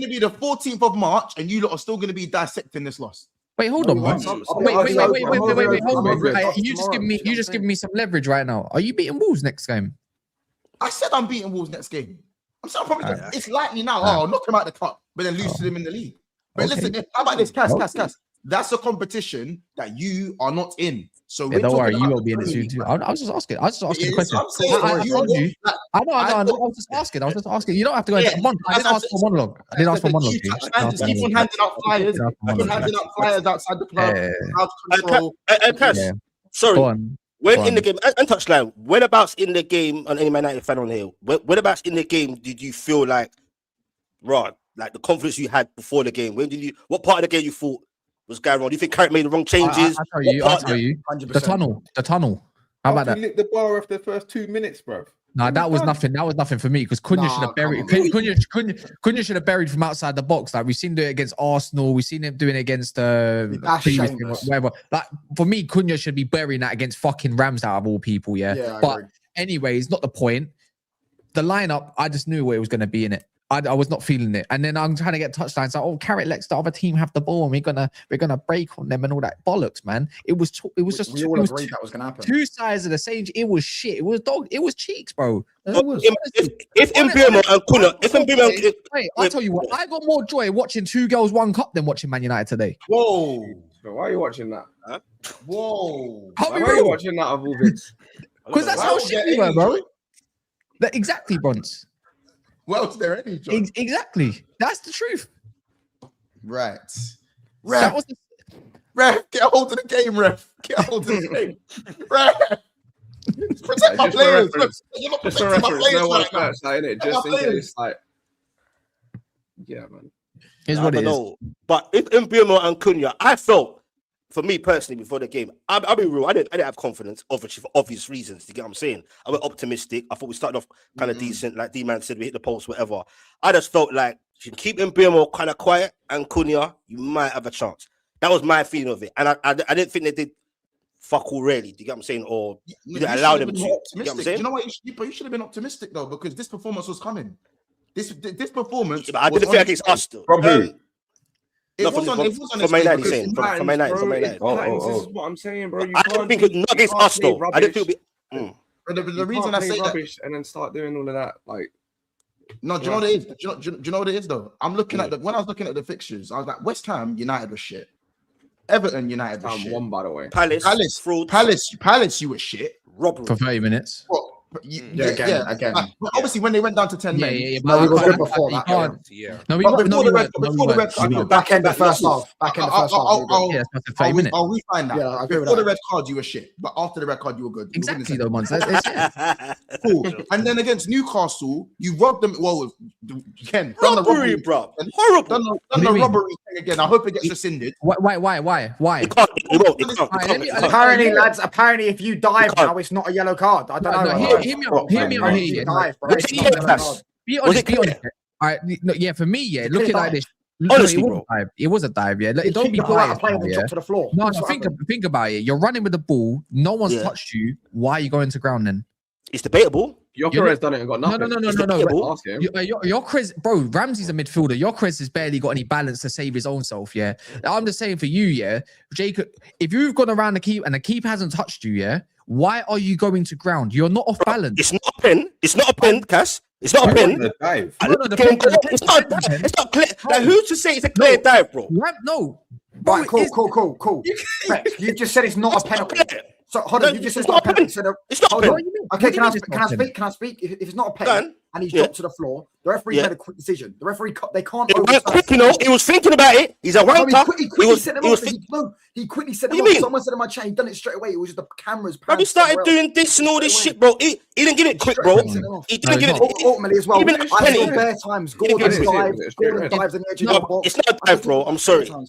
to be the 14th of March, and you lot are still going to be dissecting this loss. Wait, hold on, man. Wait, hold on. You just give me some leverage right now. Are you beating Wolves next game? I said I'm beating Wolves next game. I'm saying probably it's likely now. Oh, knock him out the cup, but then lose to them in the league. But listen, how about this, Kas? That's a competition that you are not in. So don't worry, you won't be in it soon too. I was just asking. I was just asking a question. I was just asking. You don't have to go into one. I didn't ask for monologue. Keep on handing out flyers. Handing out flyers outside the club. Out of control. Kas, sorry. When in the game and touchline, whenabouts in the game on any Man United fan on here? Whenabouts in the game did you feel like, right, like the confidence you had before the game? What part of the game you thought was going wrong? Do you think Carrick made the wrong changes? I'll tell you. 100%. The tunnel. How about that? You lit the bar after the first 2 minutes, bro. No, that was nothing. That was nothing for me because Cunha should have buried. Cunha should have buried from outside the box. Like we've seen do it against Arsenal. We've seen him doing it against whatever. Like for me, Cunha should be burying that against fucking Ramsdale of all people. Yeah. But anyways, not the point. The lineup, I just knew where it was going to be in it. I was not feeling it, and then I'm trying to get touchdowns. Like, Carrick lets the other team have the ball, and we're gonna break on them and all that bollocks, man. It was just we all agreed that was gonna happen. Two sides of the same. It was shit. It was cheeks, bro. If Mbeumo and Cunha, wait, I'll tell you what. I got more joy watching Two Girls One Cup than watching Man United today. Whoa! So why are you watching that? Huh? Whoa! Why are you watching that of all bits? Because that's how shit we were, bro. Exactly, Bronze. Well, is there any joy? Exactly. That's the truth. Right. Ref, get a hold of the game, ref. Get a hold of the game. Ref. Protect my players. You're not protecting my players. No one's first, innit? Just in case, like, yeah, man. Here's what it is. But if Mbeumo and Cunha, I felt, for me personally, before the game, I'll be real. I didn't have confidence, obviously, for obvious reasons. You get what I'm saying? I went optimistic. I thought we started off kind of decent, like D-Man said, we hit the post, whatever. I just felt like if you can keep Mbeumo kind of quiet and Cunha, you might have a chance. That was my feeling of it, and I didn't think they did fuck all really. Do you get what I'm saying? Or you didn't allow them to. You get what I'm saying? You know what? You should have been optimistic though, because this performance was coming. This performance. Yeah, but I didn't feel like it's us though. From who? It was on from Man United, saying from Man United. This is what I'm saying, bro. I didn't think it's not against us though. I didn't feel. The reason I say rubbish and then start doing all of that, like. No, do you know what it is? Do you know what it is though? I'm looking at when I was looking at the fixtures, I was like, West Ham United was shit. Everton United was shit. Won, by the way. Palace, you were shit. Robbery for 30 minutes. What? Again. Obviously, when they went down to 10 men, we were good before that. No, before the red card, back end the first half. I'll refine that. Yeah, before the red card, you were shit, but after the red card, you were good. Exactly, though, man. Cool. And then against Newcastle, you robbed them. Well, again, robbery, bro. Horrible. Done the robbery thing again. I hope it gets rescinded. Why? It can't. Apparently, lads. Apparently, if you dive now, it's not a yellow card. I don't know. Hear me out here. Be honest. All right, yeah, for me, yeah. Look at like this. Honestly, it was a dive. Yeah, don't be biased. To the floor. No, think about it. You're running with the ball. No one's touched you. Why are you going to ground then? It's debatable. Yokeres done it and got nothing. No. Yokeres, bro, Ramsey's a midfielder. Yokeres has barely got any balance to save his own self, yeah? I'm just saying for you, yeah, Jacob, if you've gone around the keeper and the keeper hasn't touched you, yeah, why are you going to ground? You're not off balance. It's not a pen. It's not a pen, Kas. It's not a pen. It's not clear. Like, who's to say it's a clear dive, bro? No. Bro, Right, cool. Specks, you just said it's not a penalty. So hold on, you just said it's not a penalty. So it's not a hold on. penalty. Okay, can I speak? If it's not a penalty and he's dropped to the floor, the referee made a quick decision. The referee they can't. It wasn't quick, you know. He was thinking about it. He's a wanker. He quickly set him off. He quickly set him off. Someone said in my chat, he done it straight away. It was just the cameras. Bro, he started doing this and all this shit, bro. He didn't give it quick, bro. He didn't give it. Ultimately as well. I saw bare times. Gordon dives in the edge of the box. It's not a dive, bro. I'm sorry. No.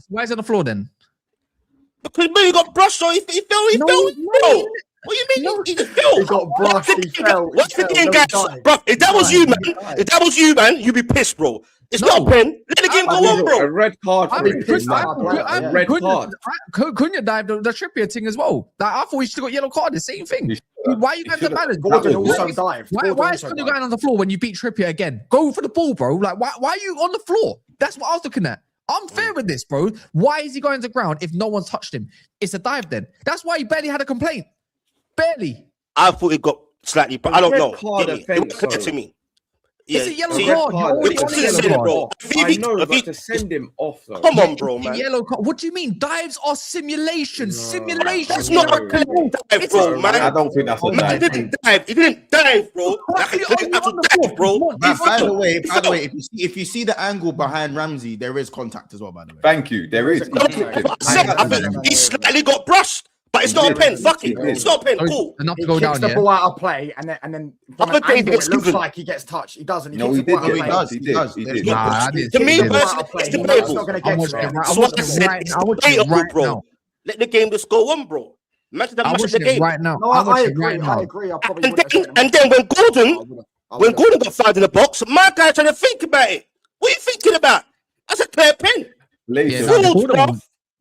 Why is it on the floor then? Because you got brushed, so he fell. Bro. What do you mean? He fell. He got brushed. He fell. What's the game, guys? Bro, if that was you, man, you'd be pissed, bro. It's not a pen. Let the game go on, bro. A red card. Red card. Cunha dived the Trippier thing as well. Like, I thought he still got yellow card. The same thing. Why are you going to balance? Gordon also dived. Why is Cunha going on the floor when you beat Trippier again? Go for the ball, bro. Like, why are you on the floor? That's what I was looking at. I'm fair with this, bro. Why is he going to the ground if no one's touched him? It's a dive then. That's why he barely had a complaint. Barely. I thought it got slightly, but I don't know. It was clear to me. It's a yellow card. Bro. I know, but to send him off, though. Come on, bro, man. Yellow card. What do you mean? Dives are simulations. Simulations. That's not a clear dive, bro, man. I don't think that's a dive. He didn't dive, bro. That's a dive, bro. By the way, if you see the angle behind Ramsey, there is contact as well, by the way. Thank you. There is. He slightly got brushed. But it's not a pen. Fuck it. It's not a pen. Cool. Enough to He go kicks down. the ball out of play, and then from an angle, it looks like he gets touched. He doesn't. No, he did. He does. He did. To me, personally, it's debatable. I watch it right now. Let the game just go on, bro. Imagine that much of the game right now. No, I agree. I agree. And then when Gordon got fouled in the box, my guy trying to think about it. What are you thinking about? That's a clear pen.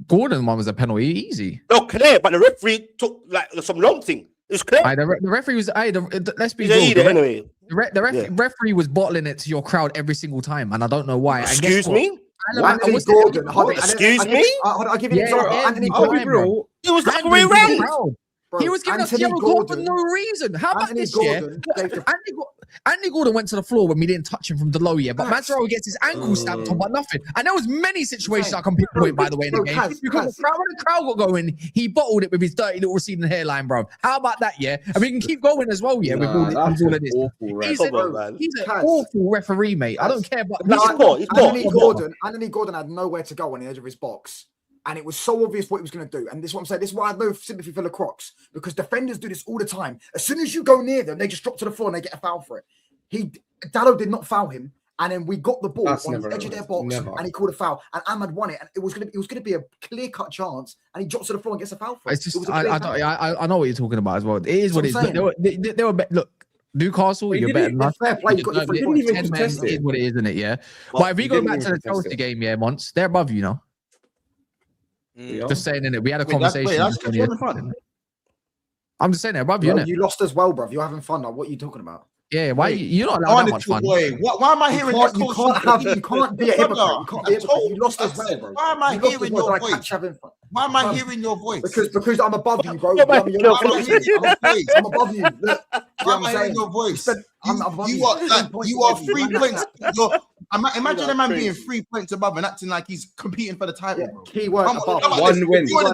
Gordon one was a penalty, easy. No, clear, but the referee took like some long thing. It was clear. The referee was. Let's be real. Anyway. The referee was bottling it to your crowd every single time, and I don't know why. Excuse me? Anthony Gordon. Excuse me? I'll give you an example. Anthony Gordon. It was the other way around. He was giving us yellow card for no reason. How about this year? Anthony Gordon went to the floor when we didn't touch him from below, but Mazzaro gets his ankle stamped on, but nothing. And there was many situations I can pinpoint, by the way, in the game. Because when the crowd got going, he bottled it with his dirty little receding hairline, bro. How about that, And we can keep going as well, with all of this. He's an awful referee, mate. I don't care about Anthony Gordon had nowhere to go on the edge of his box. And it was so obvious what he was going to do. And this is what I'm saying. This is why I have no sympathy for the Crocs. Because defenders do this all the time. As soon as you go near them, they just drop to the floor and they get a foul for it. Dallo did not foul him. And then we got the ball on the edge of their box and he called a foul. And Ahmad won it. And it was going to be a clear-cut chance. And he drops to the floor and gets a foul for it. It's just, I know what you're talking about as well. It is what it is. They were look, Newcastle, you're better than us. Fair play. You got 10 men is what it is, isn't it? Yeah. But if we go back to the Chelsea game, Monts, they're above you now. Just saying, innit? We had a conversation. I'm just saying, they're above you, innit? You lost as well, bro. You're having fun. Like, what are you talking about? Yeah, why you're not allowed that much fun? Why am I hearing you can't be a hypocrite. You can't be a hypocrite. You lost as well, bro. Why am I hearing your voice? Why am I hearing your voice? Because I'm above you, bro. I'm above you. Why am I hearing your voice? You are 3 points. Imagine a man being 3 points above and acting like he's competing for the title. Keyword above. One win. One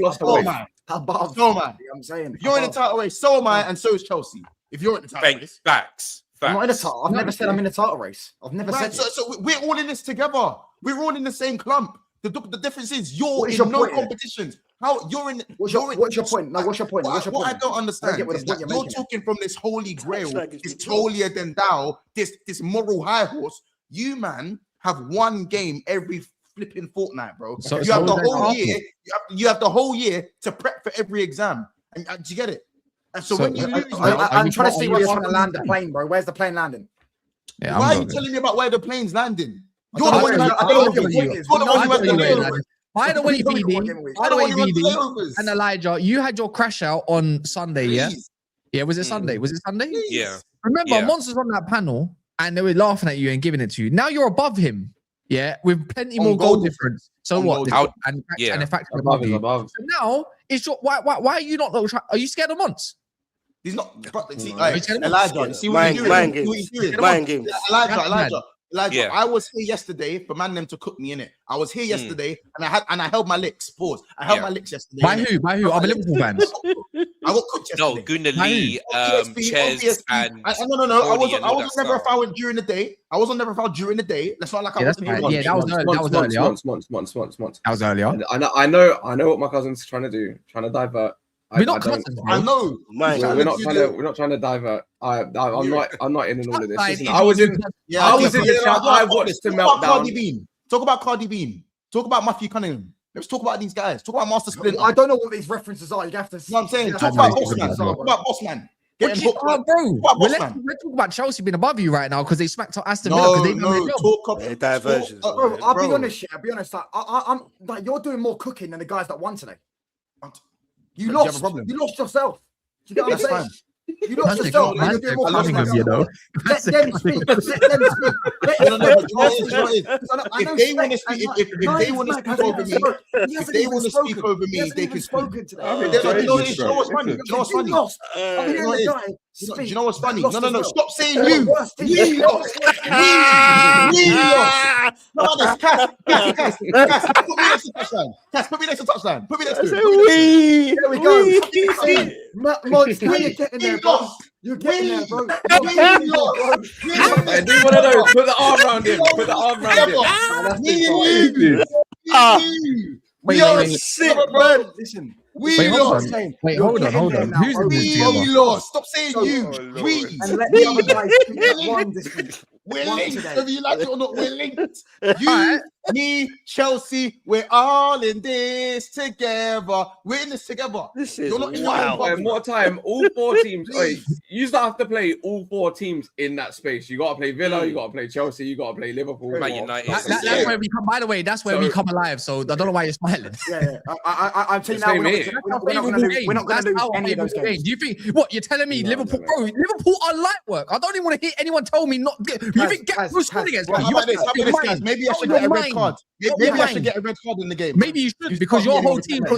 lost away. Above. So am I. I'm saying. If you're in the title race, so am I, and so is Chelsea. If you're in the title race. Facts. I'm not in a title. I've never said I'm in a title race. I've never said so we're all in this together. We're all in the same clump. The difference is you're in no competitions. How you're in? What's your point? No, what's your point? What I don't understand is that you're talking from this holy grail, this holier than thou, this moral high horse. You man have one game every flipping fortnight, bro. So you have the whole year. You have the whole year to prep for every exam. And do you get it? And so when you lose, I'm trying to see where you're trying to land the plane, bro. Where's the plane landing? Yeah, why are you telling me about where the plane's landing? You're the one who has the plane. By the way, VD, and Elijah, you had your crash out on Sunday, yeah? Was it Sunday? Yeah. Remember, Monsters on that panel, and they were laughing at you and giving it to you. Now you're above him, with plenty more goal difference. So what? And in fact, above you. So now, it's your, why are you not? Are you scared of Monts? He's not. Elijah, see what you're doing? Mind game. Elijah. Elijah, I was here yesterday for man them to cook me in it. I was here yesterday and I held my licks. Pause. I held my licks yesterday. By who? By who? Other Liverpool fans? I got cooked yesterday. No, Gunnar Ches, and no. I was never a foul during the day. I was on never foul during the day. That's not like I wasn't here. Yeah, that was earlier. Months. That was earlier. I know what my cousin's trying to do. Trying to divert. We're not cousins. I know. We're not trying to divert. I'm not in all of this. Listen, I was in the chat. I watched the meltdown. Talk about Cardi B. Talk about Matthew Cunningham. Let's talk about these guys. Talk about Master Splinter. I don't know what these references are. You have to. You know what I'm saying? Talk about Bossman. Talk about Bossman. Let's talk about Chelsea being above you right now because they smacked up Aston Villa because they done their job. Diversions. I'll be honest. Yeah, I'll be honest. I'm like you're doing more cooking than the guys that won today. You lost. You lost yourself. Do you get what I'm saying? You lost yourself. Let them speak. If they want to speak over me, they can speak. You know what's funny? Do you know what's funny? No. Stop saying you. We lost. Cass, put me next to touchdown. Put me next to we. There we go. Monster, you're getting there, bro. You're getting there, bro. Do one of those. Put the arm around him. Put the arm around him. We are sick, man. Listen. Wait, hold on. Who's we lost? Stop saying you. We. And let the other guys speak one this week. We're linked, whether you like it or not. We're linked. You, me, Chelsea, we're all in this together. We're in this together. This is wow. One more time, all 4 teams. You still have to play all 4 teams in that space. You got to play Villa, you got to play Chelsea, you got to play Liverpool. Man United. That's where we come. By the way, that's where we come alive. So I don't know why you're smiling. Yeah. I'm telling you now, we're not going to lose any of those games. Do you think what you're telling me? Liverpool, bro. Liverpool are light work. I don't even want to hear anyone tell me not. You think Gakpo's scoring against me? Maybe I should get a red card. Maybe I should get a red card in the game. Maybe you should because your whole team. Bear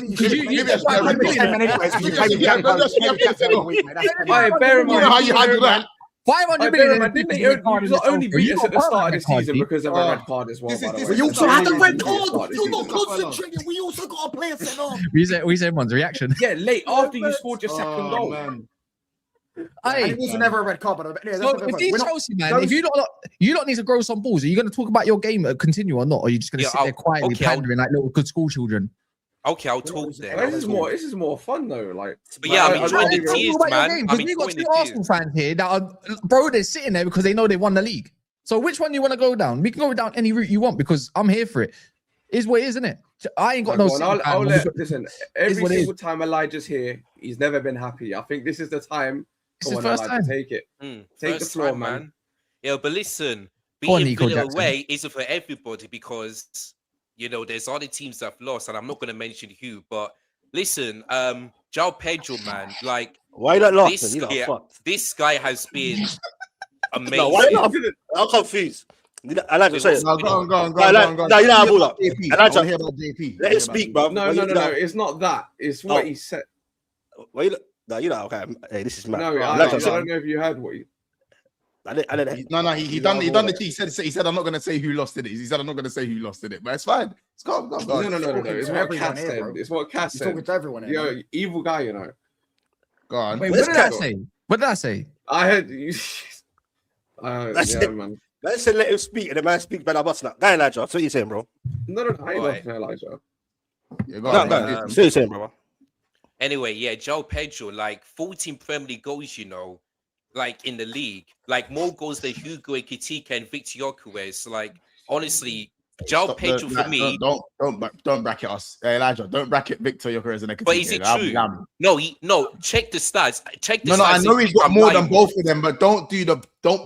in mind how you handle that. 500 million. Didn't they only beat us at the start of the season because of a red card as well? We also had a red card. You're not concentrating. We also got a player sent off. We said everyone's reaction. Yeah, late after you scored your second goal. It was never a red card, but if these Chelsea, man, if you don't need to grow some balls, are you going to talk about your game continue or not? Or are you just going to sit there quietly pandering like little good school children? Okay, I'll talk there. This is more fun though. Like, but yeah, I'm enjoying the tears, man. Because we got 2 Arsenal fans here that are, bro, they're sitting there because they know they won the league. So which one do you want to go down? We can go down any route you want because I'm here for it. Is what it is, isn't it? I ain't got listen. Every single time Elijah's here, he's never been happy. I think this is the time. This is the first time. Take it. Take the floor, man. Yeah, but listen, being Villa away isn't for everybody because there's other teams that have lost, and I'm not going to mention who. But listen, Joao Pedro, man, like why not lost? This guy has been amazing. No, why not? I'm confused. I like to say it. Go on. No, you know how to I like to hear about JP. Let him speak, bro. No. It's not that. It's what he said. No, okay. Hey, this is mad. No, I don't know if you heard what he. No. He done the He said I'm not gonna say who lost it. He said I'm not gonna say who lost it, but it's fine. It's go. No. It's what Kas said. It's what Kas said. Talking to everyone. Yo, evil guy, Go on. Wait, what did I say? What did I say? I heard you. Man. Let's let him speak, and the man speak better. What's that? Guy Elijah, that's what you saying, bro. No, I ain't Elijah. Yeah, go on. That's what you saying, bro. Anyway, yeah, Joao Pedro, like 14 Premier League goals, like in the league, like more goals than Hugo Ekitike and Victor Gyökeres. Like, honestly, Joao Pedro for me. Don't bracket us, Elijah. Don't bracket Victor Gyökeres and Ekitike. But is it true? No. Check the stats. No. I know he's got more than both of them, but don't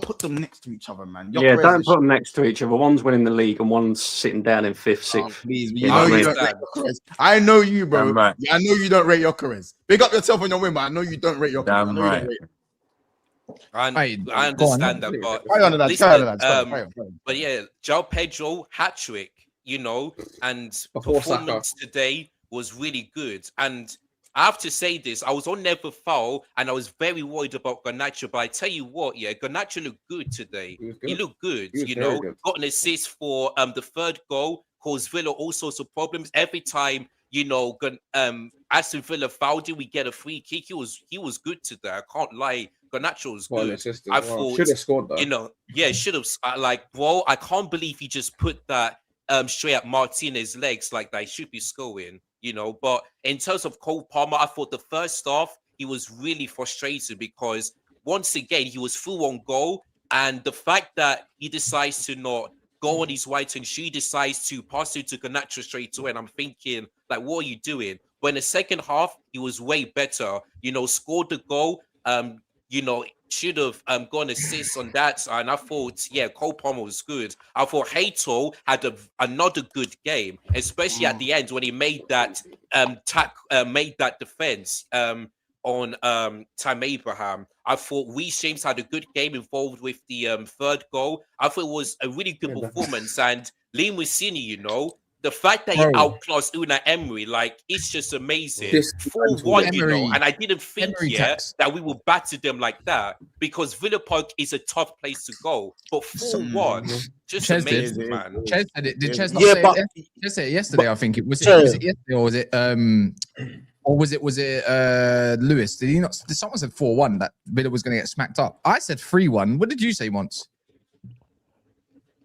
put them next to each other, man. Yeah, don't put them next to each other. One's winning the league and one's sitting down in 5th, 6th. Please, I know you, bro. Right. I know you don't rate Gyökeres. Big up yourself on your win, but I know you don't rate Gyökeres. I understand that, but but yeah, Joao Pedro hat-trick, and performance today was really good. And I have to say this. I was on Never Foul, and I was very worried about Garnacho. But I tell you what, yeah, Garnacho looked good today. He looked good. He was You very know, good. got an assist for the third goal. Caused Villa all sorts of problems every time. You know, Aston Villa fouled him. We get a free kick. He was good today. I can't lie. Garnacho was Well, good. assist as I well. thought, Should have scored though. you know, yeah, should have. Like, bro, I can't believe he just put that straight at Martinez's legs like that. He should be scoring, you know. But in terms of Cole Palmer, I thought the first half he was really frustrated because once again he was through on goal, and the fact that he decides to not go on his white and she decides to pass it to Garnacho straight away, and I'm thinking, like, what are you doing? But in the second half, he was way better. You know, scored the goal. You know, should have gone assist on that. And I thought, yeah, Cole Palmer was good. I thought Hato had another good game, especially at the end when he made that made that defense on Tam Abraham. I thought Reece James had a good game involved with the third goal. I thought it was a really good performance. And Liam Messini, you know, the fact that he outclassed Unai Emery, like, it's just amazing. 4-1, you know, and I didn't think that we will batter them like that because Villa Park is a tough place to go. But 4-1, just amazing, man. Ches said it. Did Ches not say it? Ches said it yesterday, I think. Was it yesterday or was it Lewis? Did he not? Someone said 4-1 that Villa was going to get smacked up. I said 3-1. What did you say once?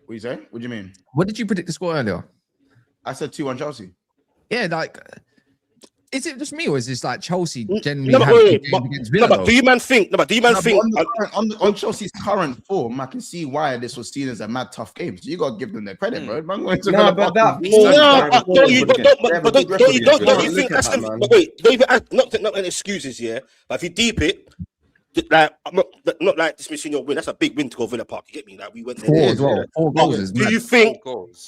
What you say? What do you mean? What did you predict the score earlier? I said 2-1 Chelsea. Yeah, like, is it just me or is this like Chelsea generally against Villa? But do you man think? On Chelsea's current form, I can see why this was seen as a mad tough game. So you got to give them their credit, bro. Don't you think? Not an excuses, yeah. But if you deep it. Like, I'm not like dismissing your win. That's a big win to go Villa Park. You get me? Like, we went there. 4 goals. Do you think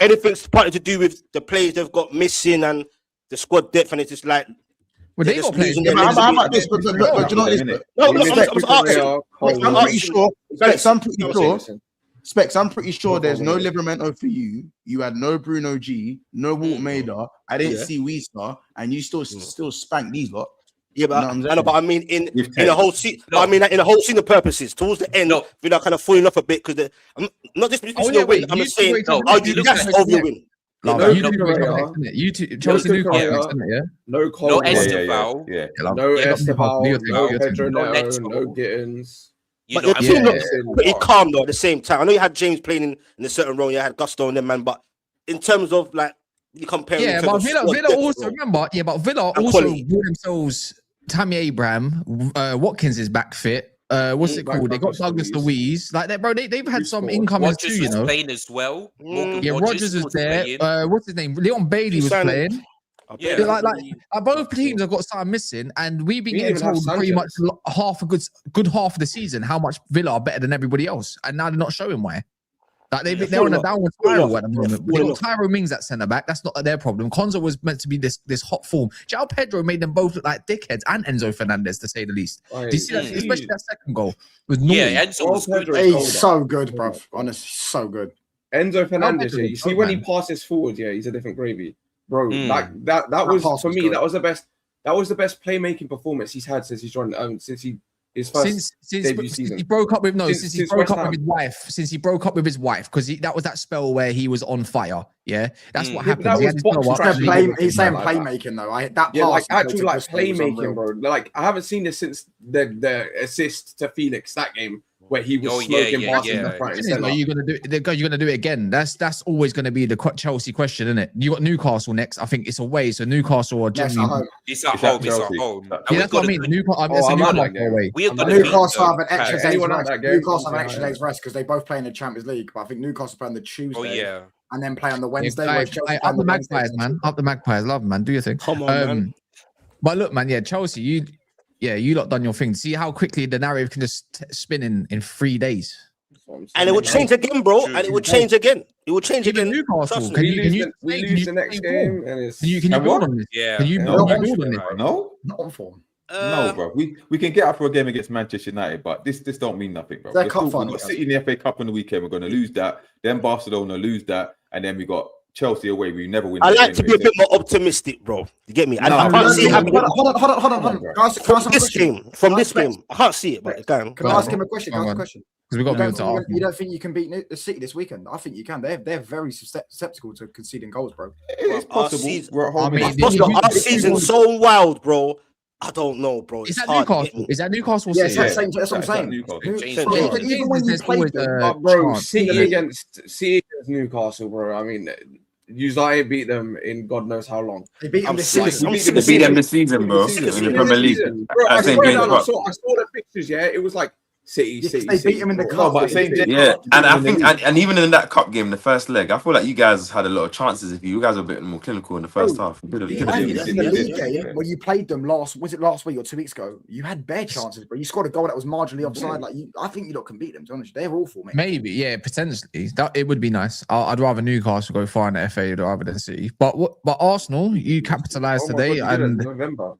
anything's partly to do with the players they've got missing and the squad depth? And it's just like, well, they got players. How about this? But you know, I'm pretty sure. Specs, I'm pretty sure there's no Livramento for you. You had no Bruno G, no Walt Maida. I didn't see Weezer, and you still spanked these lot. Yeah, but I mean, in the whole season, in the whole scene of purposes, towards the end, we're not kind of falling off a bit because I'm not just your win. I'm just saying, that's over your win. Chelsea Newcastle, yeah. No Cole, no Esteval, no Esteval, no Pedro, no Gittins. But the team looks pretty calm though. At the same time, I know you had James playing in a certain role. You had Gusto and them, man. But in terms of like you compare, but Villa also remember, but Villa also brought themselves. Tammy Abraham, Watkins is back fit. What's it called? They got Douglas Luiz. Like that, bro. They've had some incomers too, you know. Playing as well. Rogers was there. What's his name? Leon Bailey was playing. Yeah, like both teams have got something missing, and we've been getting told pretty much good half of the season how much Villa are better than everybody else, and now they're not showing why. Like they're on a downward spiral at the moment. They got Tyro Mings at centre back. That's not their problem. Konza was meant to be this hot form. Joao Pedro made them both look like dickheads, and Enzo Fernandez, to say the least. Do you see that? Especially that second goal. It was naughty. Yeah, Enzo was good. He's so good, bro. Honestly, so good. Enzo Fernandez. You see when he passes forward, he's a different gravy, bro. Like that was for me. That was the best. That was the best playmaking performance he's had since he's joined. Since his first debut season. Since he broke up with since he broke up with his wife. Since he broke up with his wife, because that was that spell where he was on fire. Yeah, that's what happened. He's saying playmaking though. Actual playmaking, bro. Like I haven't seen this since the assist to Felix that game. Where he was smoking passes in the front and center. You're gonna do it again. That's always gonna be the Chelsea question, isn't it? You got Newcastle next. I think it's away, so Newcastle are generally. It's at home. It's at home. Yeah, that's what I mean. Newcastle have an extra day's rest. Newcastle have an extra day's rest because they both play in the Champions League. But I think Newcastle play on the Tuesday. And then play on the Wednesday. Up the Magpies, man. Up the Magpies. Love them, man. Do your thing. Come on, man. But look, man. Yeah, Chelsea. You lot done your thing. See how quickly the narrative can just spin in 3 days. And it would change again, bro. And it would change again. It will change again. Newcastle. Can you lose the next game? Can you build on this? Yeah. Can you build on this? No, not on form. No, bro. We can get up for a game against Manchester United, but this don't mean nothing, bro. We've got City in the FA Cup on the weekend. We're going to lose that. Then Barcelona lose that, and then we got Chelsea away. We never win. I like to be a bit more optimistic, bro. You get me? I can't see it happening. Hold on. From this game, I can't see it. But can I ask him a question? Because we got to you don't think you can beat the City this weekend? I think you can. They're very susceptible to conceding goals, bro. It's possible. Our season's so wild, bro. I don't know, bro. Is that Newcastle? Is that Newcastle? Yeah, that's what I'm saying. Even when you play them, bro, City against Newcastle, bro. I mean, United beat them in God knows how long. They beat them this season. They beat them this season, bro. In the Premier League. Bro, I saw the pictures. Yeah, it was like City. They beat them in the cup. Yeah, and I think, and even in that cup game, the first leg, I feel like you guys had a lot of chances. If you guys were a bit more clinical in the first half, in the league game when you played them last week or 2 weeks ago, you had bare chances, but you scored a goal that was marginally offside. Like I think you lot can beat them. To be honest, they're awful, mate. Maybe, yeah, potentially. It would be nice. I'd rather Newcastle go far in the FA rather than City. But Arsenal, you capitalised today, and November.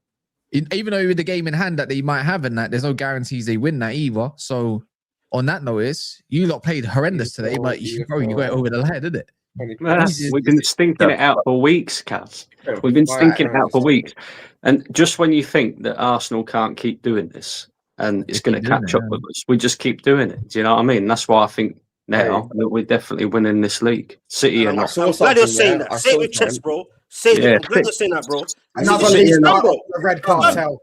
Even though with the game in hand that they might have in that, there's no guarantees they win that either. So on that notice, you lot played horrendous today, but you got it over the line, didn't it? We've been stinking it out for weeks, Kas. We've been stinking it out for weeks. And just when you think that Arsenal can't keep doing this and it's going to catch up with us, we just keep doing it. Do you know what I mean? That's why I think now that we're definitely winning this league. City and I'm glad you're saying that. Say it with chest, bro. Say it. I'm glad you're saying that, bro. Another red cartel.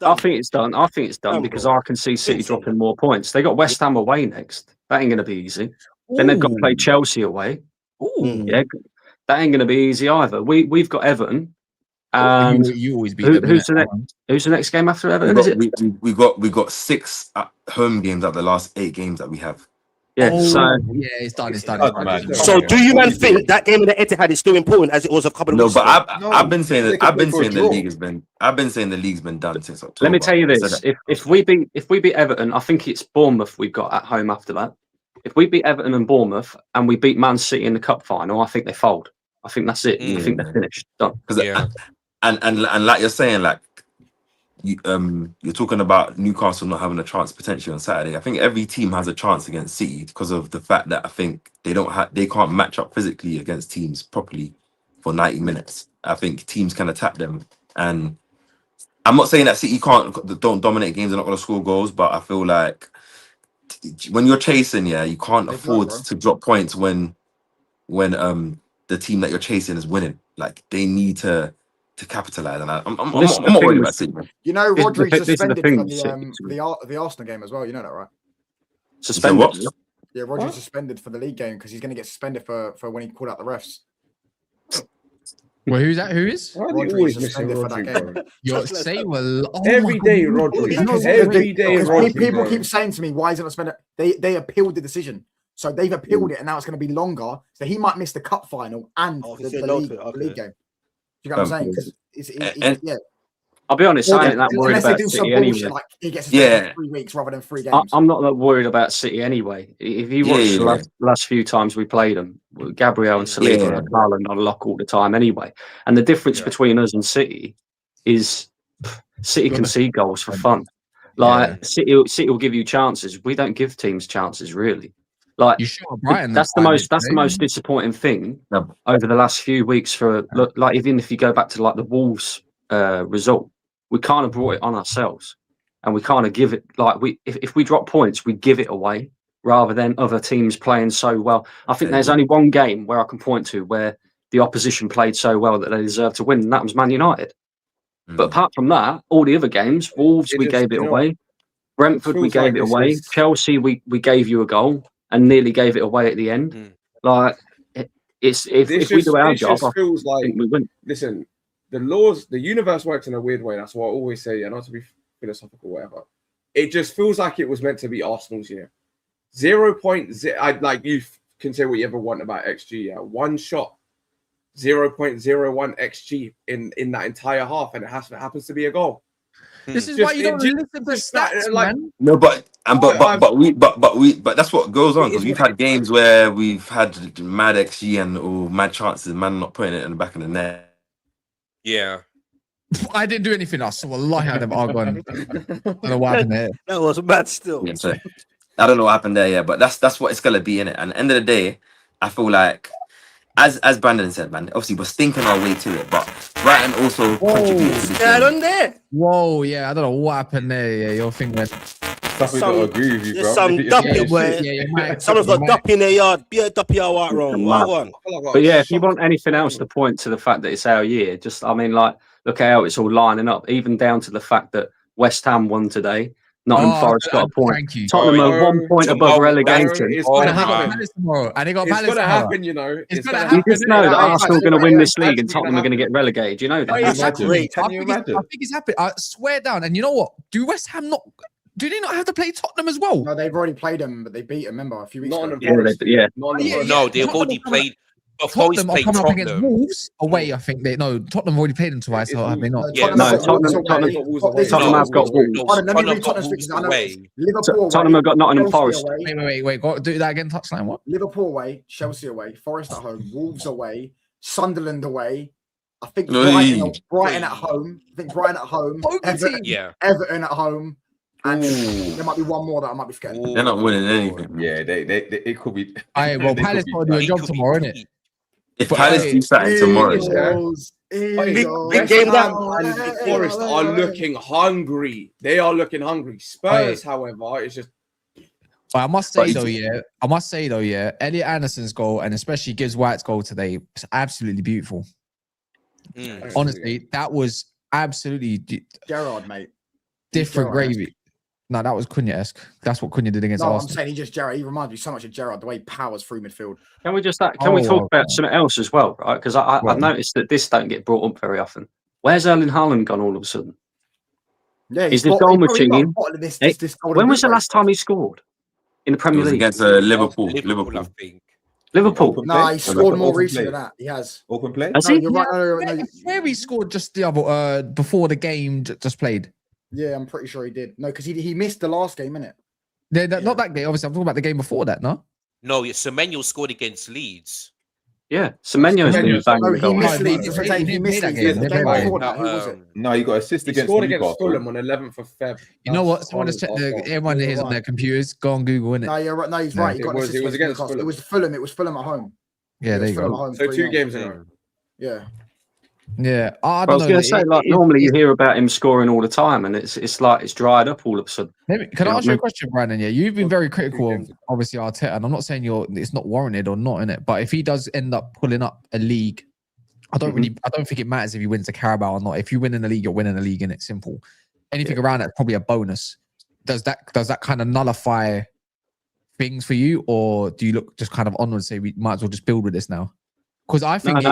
I think it's done. I think it's done because I can see City dropping more points. They got West Ham away next. That ain't going to be easy. Then they've got to play Chelsea away. Yeah, that ain't going to be easy either. We've got Everton. And you always beat them. Who's the next game after Everton? We got 6 home games out of the last 8 games that we have. Yeah, it's done. So, do you man think that game in the Etihad is still important as it was a couple of weeks ago? I've been saying that. I've been saying the league's been done since October. Let me tell you this: if we beat Everton, I think it's Bournemouth we've got at home after that. If we beat Everton and Bournemouth and we beat Man City in the cup final, I think they fold. I think that's it. I think they're finished. Done. And like you're saying, like you're talking about Newcastle not having a chance potentially on Saturday. I think every team has a chance against City because of the fact that I think they can't match up physically against teams properly for 90 minutes. I think teams can attack them, and I'm not saying that City don't dominate games, they're not going to score goals, but I feel like when you're chasing, you can't afford to drop points when the team that you're chasing is winning. Like they need to capitalize, and I'm not worried about City. You know, Rodri's suspended for the Arsenal game as well. You know that, right? Suspended. What? Yeah, Rodri's suspended for the league game because he's going to get suspended for when he called out the refs. Well, who's that? Who is? Rodri's suspended for that game. You're saying every day, Rodri. Every day, Rodri. People keep saying to me, "Why isn't it suspended?" They appealed the decision, so they've appealed it, and now it's going to be longer. So he might miss the cup final and the league game. You know what I'm saying? Yeah. I'll be honest, I ain't that worried about City anyway. Like he gets 3 weeks rather than 3 games. I'm not that worried about City anyway. If you watch the last few times we played them, Gabriel and Saliba and Haaland on lock all the time anyway. And the difference between us and City is City concede goals for fun. Like City will give you chances. We don't give teams chances really. Like that's the most disappointing thing over the last few weeks for like even if you go back to like the Wolves result, we kind of brought it on ourselves, and we kind of give it like if we drop points, we give it away rather than other teams playing so well. I think there's only one game where I can point to where the opposition played so well that they deserved to win, and that was Man United. But apart from that, all the other games, Wolves we gave it away, Brentford we gave it away, Chelsea we gave you a goal and nearly gave it away at the end. Like if we do our job, I think we win. Listen. The universe works in a weird way. That's what I always say. And not to be philosophical, whatever. It just feels like it was meant to be Arsenal's year. 0.0. Like you can say what you ever want about XG. Yeah, one shot, 0.01 XG in that entire half, and it happens to be a goal. This is why you don't listen to stats, man. No, but that's what goes on because we've had games where we've had mad XG and mad chances, man not putting it in the back of the net. Yeah. I didn't do anything else, so wallahi I don't know what happened there. That was bad still. Yeah, so, I don't know what happened there, but that's what it's gonna be in it. And at the end of the day, I feel like as Brandon said, man, obviously we're stinking our way to it, but Brighton also contributed to the Yeah, game. on there. Whoa, yeah, I don't know what happened there. Yeah, your thing went. Definitely don't agree with you, There's bro. some duppy, boy. Someone's got duppy in their yard. Be a duppy out right wrong. What one? But yeah, if you want anything else to point to the fact that it's our year, just I mean, like, look how it's all lining up, even down to the fact that West Ham won today. Nottingham Forest got a point. Thank you. Tottenham are 1 point above relegation. It's gonna happen. And they got It's Palace gonna tomorrow. happen, you know. It's gonna You happen. just know that Arsenal are going to win this league and Actually Tottenham are going to get relegated. You know that. Can you imagine? I think it's happening. I swear down. And you know what? Do West Ham not? Do they not have to play Tottenham as well? No, they've already played them, but they beat them. Remember a few weeks ago. Yeah. No, they've already played. Before he's Tottenham are played coming up against Tottenham. Wolves away. I think Tottenham have already played them twice. So have they not? Yeah, No, Tottenham have got Wolves. Tottenham have got Nottingham Forest. Wait. Go do that again. Touchline. What? Liverpool away, Chelsea away, Forest at home, Wolves away, Sunderland away. I think Oi. Brighton at home. I think Brighton at home. Everton at home. And there might be one more that I might be forgetting. They're not winning anything. Yeah, they it could be. Aye, well, Palace got to do a job tomorrow, innit? If Palace do something tomorrow, Big game and Forest are looking hungry. They are looking hungry. Spurs, however, it's just. But I must say though, yeah, Elliot Anderson's goal and especially Gibbs-White's goal today was absolutely beautiful. Honestly, that was absolutely Gerrard, mate. Different gravy. No, that was Cunha-esque. That's what Cunha did against Arsenal. I'm saying Gerrard. He reminds me so much of Gerrard, the way he powers through midfield. Can we talk about something else as well, right? Because I've noticed that this don't get brought up very often. Where's Erling Haaland gone all of a sudden? Yeah, is the goal machine? When was the last time he scored in the Premier League? Against Liverpool. I think. Liverpool. No, he scored more recently than that. He has. Open play? Has he? You're right. Where he scored just the other before the game just played. Yeah, I'm pretty sure he did. No, because he missed the last game, innit? Not that game. Obviously, I'm talking about the game before that, no? No, Semenyo scored against Leeds. Yeah, Semenyo's been banging. He missed Leeds. He missed Leeds. The game before that, who was it? No, he got assist against scored Newcastle. against Fulham on 11th of Feb. You know what? Someone just check everyone here's on their computers. Go on Google, innit? No, you're right. No, he's right. He got it was against Fulham. It was Fulham. It was Fulham at home. Yeah, there you go. So 2 games ago. Yeah. Yeah, I was going to say, normally you hear about him scoring all the time, and it's like it's dried up all of a sudden. Can I ask you a question, Brandon? Yeah, you've been very critical of obviously Arteta, and I'm not saying it's not warranted or not in it, but if he does end up pulling up a league, I don't think it matters if he wins the Carabao or not. If you win in the league, you're winning the league, and it's simple. Anything around that's probably a bonus. Does that kind of nullify things for you, or do you look just kind of onward and say we might as well just build with this now? Because I think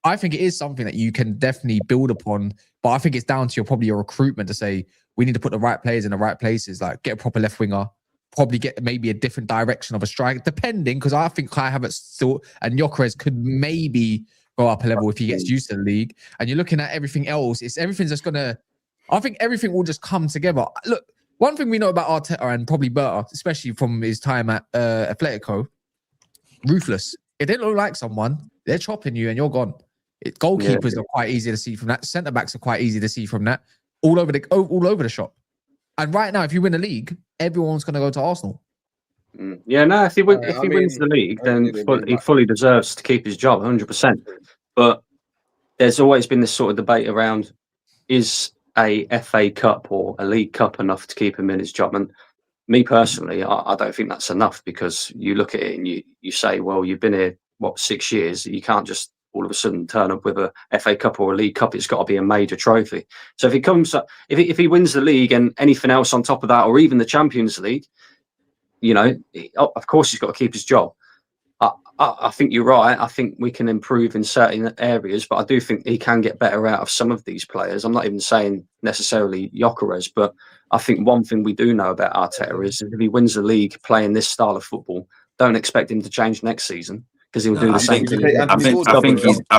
I think it is something that you can definitely build upon, but I think it's down to your recruitment to say we need to put the right players in the right places, like get a proper left winger, probably get maybe a different direction of a strike, depending. Because I think Kai Havertz still and Gyökeres could maybe go up a level if he gets used to the league. And you're looking at everything else; everything's just gonna. I think everything will just come together. Look, one thing we know about Arteta and probably Berta, especially from his time at Atletico, ruthless. If they don't like someone, they're chopping you and you're gone. Goalkeepers are quite easy to see from that. Centre backs are quite easy to see from that. All over the shop. And right now, if you win the league, everyone's going to go to Arsenal. Yeah, no. If he wins the league, then he fully deserves to keep his job, 100%. But there's always been this sort of debate around: is a FA Cup or a League Cup enough to keep him in his job? And me personally, I don't think that's enough, because you look at it and you say, well, you've been here 6 years. You can't just all of a sudden turn up with a FA Cup or a League Cup. It's got to be a major trophy. So if he comes up, if he wins the league and anything else on top of that, or even the Champions League, of course he's got to keep his job. I think you're right. I think we can improve in certain areas, but I do think he can get better out of some of these players. I'm not even saying necessarily Gyökeres, but I think one thing we do know about Arteta is if he wins the league playing this style of football, don't expect him to change next season, because he'll do the same thing. I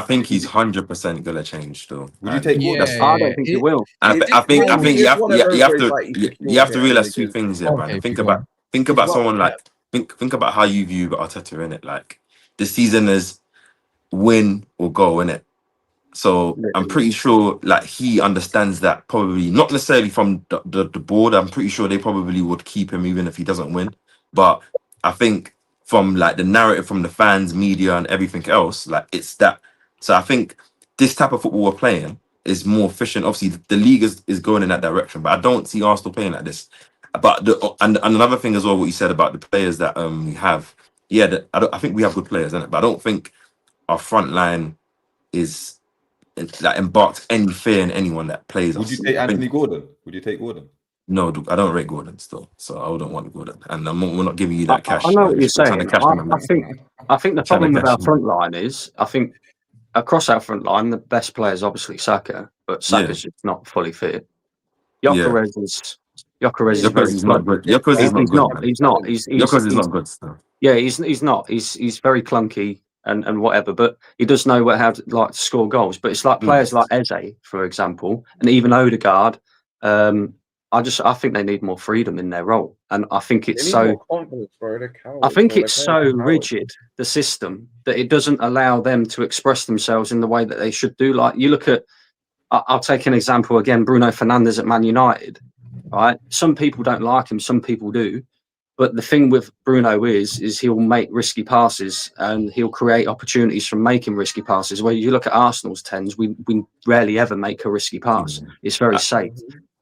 think he's 100% gonna change though. Would you take I don't think he will. I think you have to realize 2 things here, man. Think about someone like think about how you view Arteta, in it. Like, the season is win or go, innit? So I'm pretty sure like he understands that, probably not necessarily from the board. I'm pretty sure they probably would keep him even if he doesn't win. But I think from like the narrative from the fans, media, and everything else. Like it's that. So I think this type of football we're playing is more efficient. Obviously, the league is going in that direction, but I don't see Arsenal playing like this. But and another thing as well, what you said about the players that we have. Yeah, I think we have good players, innit? But I don't think our front line is like embarked any fear in anyone that plays. Would you take Anthony Gordon? Would you take Gordon? No, I don't rate Gordon still, so I wouldn't want Gordon, and we're not giving you that cash. I know what you're saying. I think the Trying to problem with cash our him. front line is, I think across our front line, the best player is obviously Saka, but Saka's just not fully fit. Gyökeres is Gyökeres not good. Gyökeres is not good. He's not. Gyökeres is not good still. Yeah, he's not. He's very clunky and whatever, but he does know how to like to score goals. But it's like players like Eze, for example, and even Odegaard. I think they need more freedom in their role, and I think it's so. I think it's so rigid, the system, that it doesn't allow them to express themselves in the way that they should do. Like you look at, I'll take an example again, Bruno Fernandes at Man United. Right, some people don't like him, some people do. But the thing with Bruno is he'll make risky passes and he'll create opportunities from making risky passes. Where you look at Arsenal's tens, we rarely ever make a risky pass. It's very safe.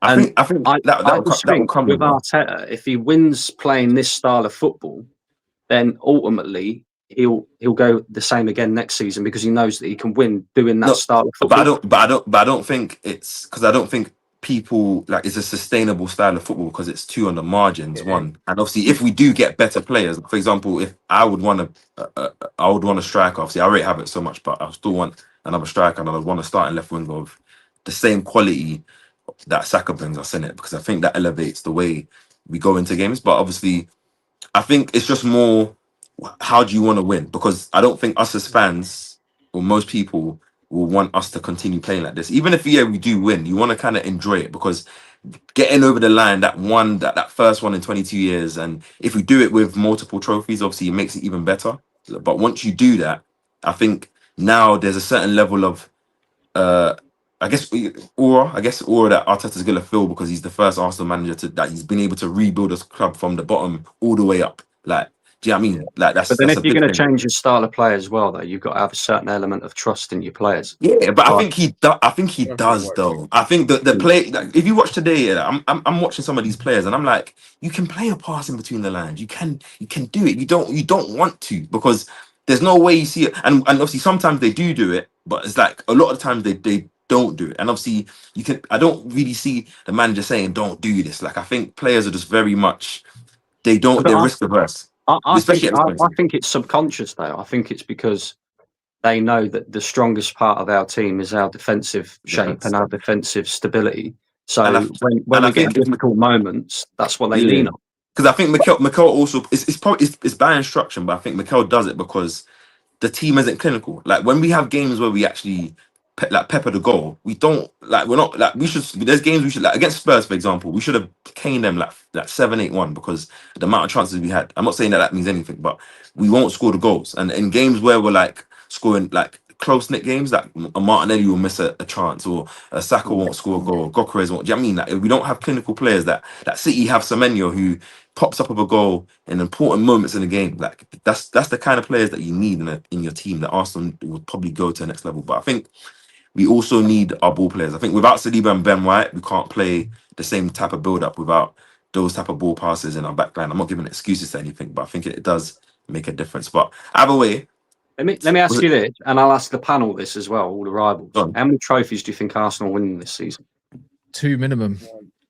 I think with Arteta, if he wins playing this style of football, then ultimately he'll go the same again next season because he knows that he can win doing that style of football. But I don't think it's because I don't think people like it's a sustainable style of football because it's too on the margins. One, and obviously if we do get better players, for example, if I would want a striker. Obviously, I already have it so much, but I still want another striker, and I would want to start in left wing of the same quality that Saka brings us in it, because I think that elevates the way we go into games. But obviously, I think it's just more how do you want to win? Because I don't think us as fans or most people will want us to continue playing like this. Even if we do win, you want to kind of enjoy it, because getting over the line, that first one in 22 years, and if we do it with multiple trophies, obviously it makes it even better. But once you do that, I think now there's a certain level of I guess aura that Arteta's gonna feel, because he's the first Arsenal manager that he's been able to rebuild this club from the bottom all the way up. Like, do you know what I mean? Like that's. But then, that's if you're going to change your style of play as well, though, you've got to have a certain element of trust in your players. Yeah, but I think he does though. I think the play. Like, if you watch today, I'm watching some of these players, and I'm like, you can play a pass in between the lines. You can do it. You don't want to, because there's no way you see it. And obviously sometimes they do it, but it's like a lot of times they don't do it. And obviously I don't really see the manager saying don't do this. Like, I think players are just very much they're risk averse. I think it's subconscious though. I think it's because they know that the strongest part of our team is our defensive shape and our defensive stability. So when we get difficult moments, that's what they lean on. Because I think Mikel also it's by instruction, but I think Mikel does it because the team isn't clinical. Like, when we have games where we actually pepper the goal, we don't we should. There's games we should, like against Spurs, for example, we should have caned them like 7-8-1 because the amount of chances we had. I'm not saying that means anything, but we won't score the goals. And in games where we're like scoring like close-knit games, like a Martinelli will miss a chance, or a Saka won't score a goal, or Gyökeres won't. Do you know what I mean? Like, we don't have clinical players that City have. Semenyo, who pops up with a goal in important moments in the game. Like, that's the kind of players that you need in your team, that Arsenal would probably go to the next level. But I think we also need our ball players. I think without Saliba and Ben White, we can't play the same type of build-up without those type of ball passes in our back line. I'm not giving excuses to anything, but I think it does make a difference. But either way, let me ask you this, and I'll ask the panel this as well, all the rivals. How many trophies do you think Arsenal win this season? 2 minimum.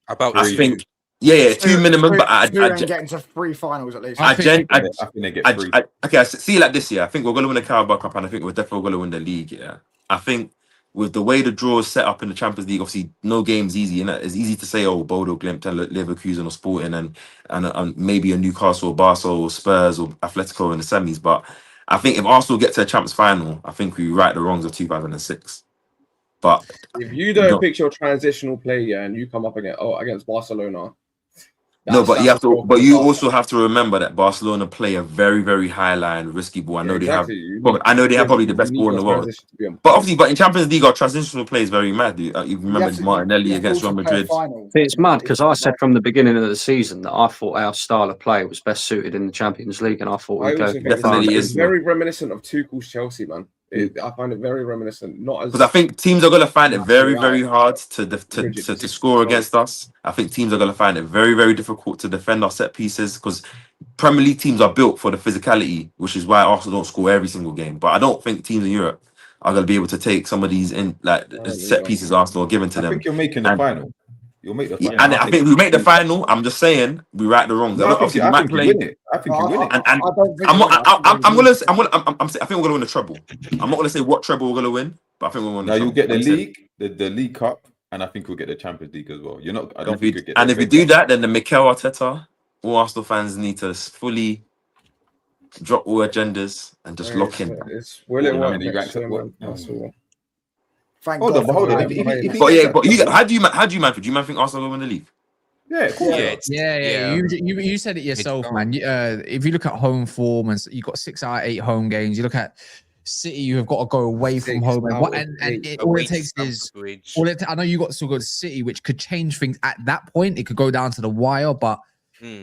About I think 2 minimum, but I getting to 3 finals at least. I think they get 3. Okay, I see it like this year. I think we're going to win the Carabao Cup, and I think we're definitely going to win the league. Yeah, I think with the way the draw is set up in the Champions League, obviously no game's easy. It's easy to say, oh, Bodo, Glimt, and Leverkusen or Sporting, and maybe a Newcastle, or Barca, or Spurs, or Atletico in the semis. But I think if Arsenal get to a Champions final, I think we right the wrongs of 2006. But if you don't pick your transitional play, and you come up against Barcelona, No, but you have to. But you also have to remember that Barcelona play a very, very high line, risky ball. I know they have. I know they have probably the best ball in the world. But obviously, but in Champions League, our transitional play is very mad. You remember Martinelli against Real Madrid. It's mad because I said from the beginning of the season that I thought our style of play was best suited in the Champions League, and I thought we'd go. Definitely it's very reminiscent of Tuchel's Chelsea, man. I find it very reminiscent. Not as because I think teams are going to find it very, very hard to score against us. I think teams are going to find it very, very difficult to defend our set pieces because Premier League teams are built for the physicality, which is why Arsenal don't score every single game. But I don't think teams in Europe are going to be able to take some of these set pieces Arsenal are given to them. I think you're making the final. You'll make the final. And I think we make the final. I'm just saying we right the wrongs. I think you win it. I think you win it. I think we're gonna win the treble. I'm not gonna say what treble we're gonna win, but I think we're gonna. Now you'll get the league, the League Cup, and I think we'll get the Champions League as well. You're not. I don't think you get. And if we do that, then the Mikel Arteta, all Arsenal fans need to fully drop all agendas and just lock in. Will it work? Thank hold God. on. How do you man think Arsenal will win the league? Yeah, of course. Yeah. You said it yourself, man. If you look at home form and you've got 6 out of 8 home games, you look at City, you have got to go away from home, and all it takes is I know you got to still go to City, which could change things at that point. It could go down to the wire, but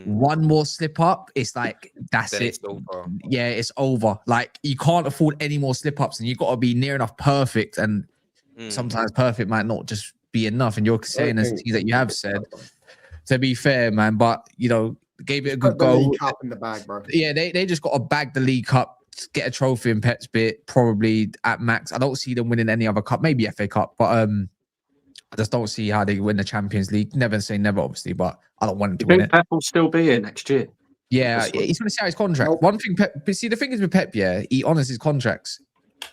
one more slip up, it's like that's it. It's over. Yeah, it's over. Like you can't afford any more slip ups, and you've got to be near enough perfect. And sometimes perfect might not just be enough. And you're saying as things that you have said. To be fair, man, but gave it a good go. League Cup in the bag, bro. Yeah, they just got to bag the League Cup, get a trophy in Pep's bit, probably at max. I don't see them winning any other cup, maybe FA Cup, but I just don't see how they win the Champions League. Never say never, obviously, but I don't want him to win it. Pep will still be here next year. Yeah, he's going to see out his contract. One thing, Pep. But see, the thing is with Pep, he honors his contracts.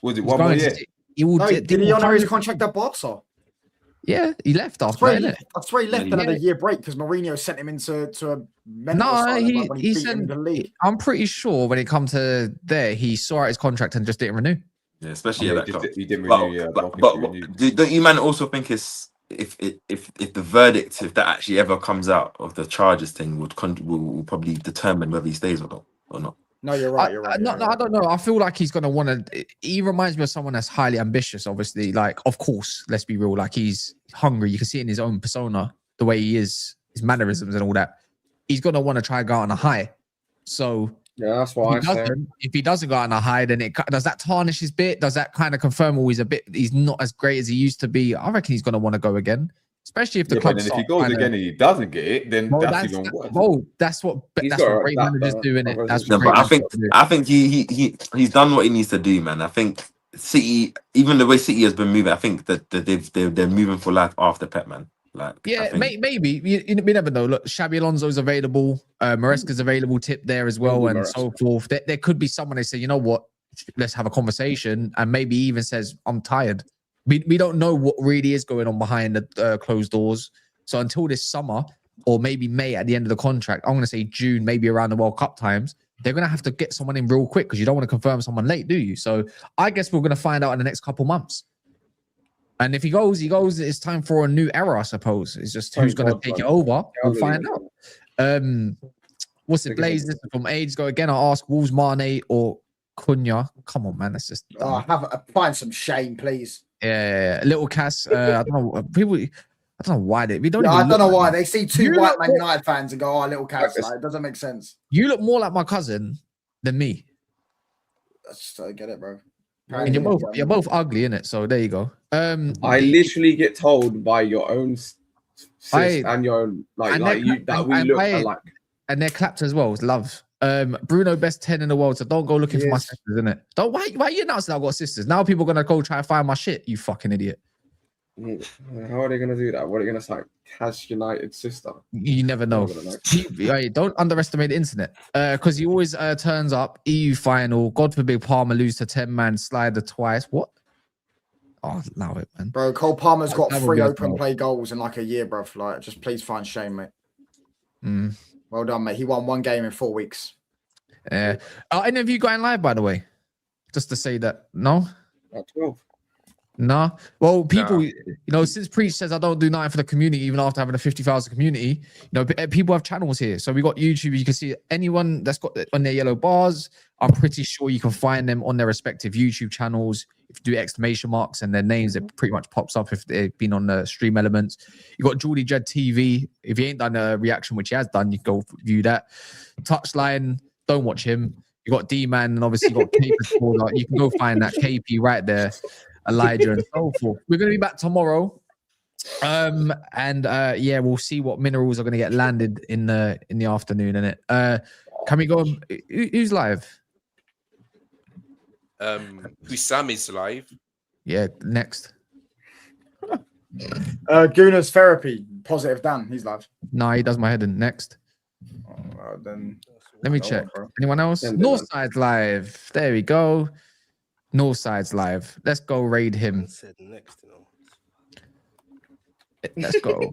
Was it 1 more year? Did he honor his contract at Barca? Yeah, he left after that, innit? I swear he left another year break because Mourinho sent him into a mental asylum when he sent the league. I'm pretty sure when it comes to there, he saw out his contract and just didn't renew. Yeah, especially at that cup. He didn't renew. But don't you man also think it's if the verdict, if that actually ever comes out of the charges thing, will probably determine whether he stays or not? No, you're right. I don't know. I feel like he's going to want to. He reminds me of someone that's highly ambitious, obviously. Like, of course, let's be real. Like, he's hungry. You can see it in his own persona, the way he is, his mannerisms and all that. He's going to want to try and go out on a high. So, yeah, that's why if he doesn't go out on a high, then does that tarnish his bit? Does that kind of confirm he's not as great as he used to be? I reckon he's going to want to go again. Especially if the club. If he goes again and he doesn't get it, then that's even worse. That's what great managers do, innit? That's what I think he's done what he needs to do, man. I think City, even the way City has been moving, I think that they're moving for life after Pep, man. Like, yeah, maybe we never know. Look, Xabi Alonso's available, Maresca's available, tip there as well, and so forth. There could be someone they say, you know what, let's have a conversation, and maybe even says, I'm tired. We don't know what really is going on behind the closed doors. So until this summer, or maybe May at the end of the contract, I'm going to say June, maybe around the World Cup times, they're going to have to get someone in real quick because you don't want to confirm someone late, do you? So I guess we're going to find out in the next couple months. And if he goes, it's time for a new era, I suppose. It's just who's going to take it over. We'll find out. What's it, Blaze? This is from ages ago. Again, I ask Wolves, Mane or Cunha. Come on, man. That's just... find some shame, please. Yeah, little Kas. I don't know. People, I don't know why they. I don't know why they see two white Man United fans and go, "Oh, little Kas." Like, it doesn't make sense. You look more like my cousin than me. I just don't get it, bro. And you're both ugly, innit? So there you go. I literally get told by your own sis and your own we look alike, and they're clapped as well. It's love. Bruno, best 10 in the world, so don't go looking for my sisters, innit? Don't why you announcing I've got sisters? Now people are gonna go try and find my shit, you fucking idiot. How are they gonna do that? What are they gonna say? Kas United sister? You never know. Don't underestimate the internet. Because he always turns up, EU final, God forbid Palmer lose to 10-man slider twice. What? Oh, allow it, man. Bro, Cole Palmer's got 3 open play goals in like a year, bro. Like, just please find shame, mate. Well done, mate. He won 1 game in 4 weeks. Yeah. Are any of you going live, by the way? Just to say that, no? At 12. Nah. Well, people, since Preach says I don't do nothing for the community, even after having a 50,000 community, people have channels here. So we got YouTube. You can see anyone that's got on their yellow bars. I'm pretty sure you can find them on their respective YouTube channels. If you do exclamation marks and their names, it pretty much pops up if they've been on the stream elements. You got Geordie Jed TV. If he ain't done a reaction, which he has done, you can go view that. Touchline, don't watch him. You got D-Man, and obviously you got KP. You can go find that KP right there. Elijah and so forth. We're going to be back tomorrow, we'll see what minerals are going to get landed in the afternoon. Can we go? Who's live? Hussam is live. Yeah, next. Guna's therapy positive. Dan, he's live. No, he does my head in. Next. Then let me check. Anyone else? Northside's live. There we go. Northside's live. Let's go raid him. Let's go.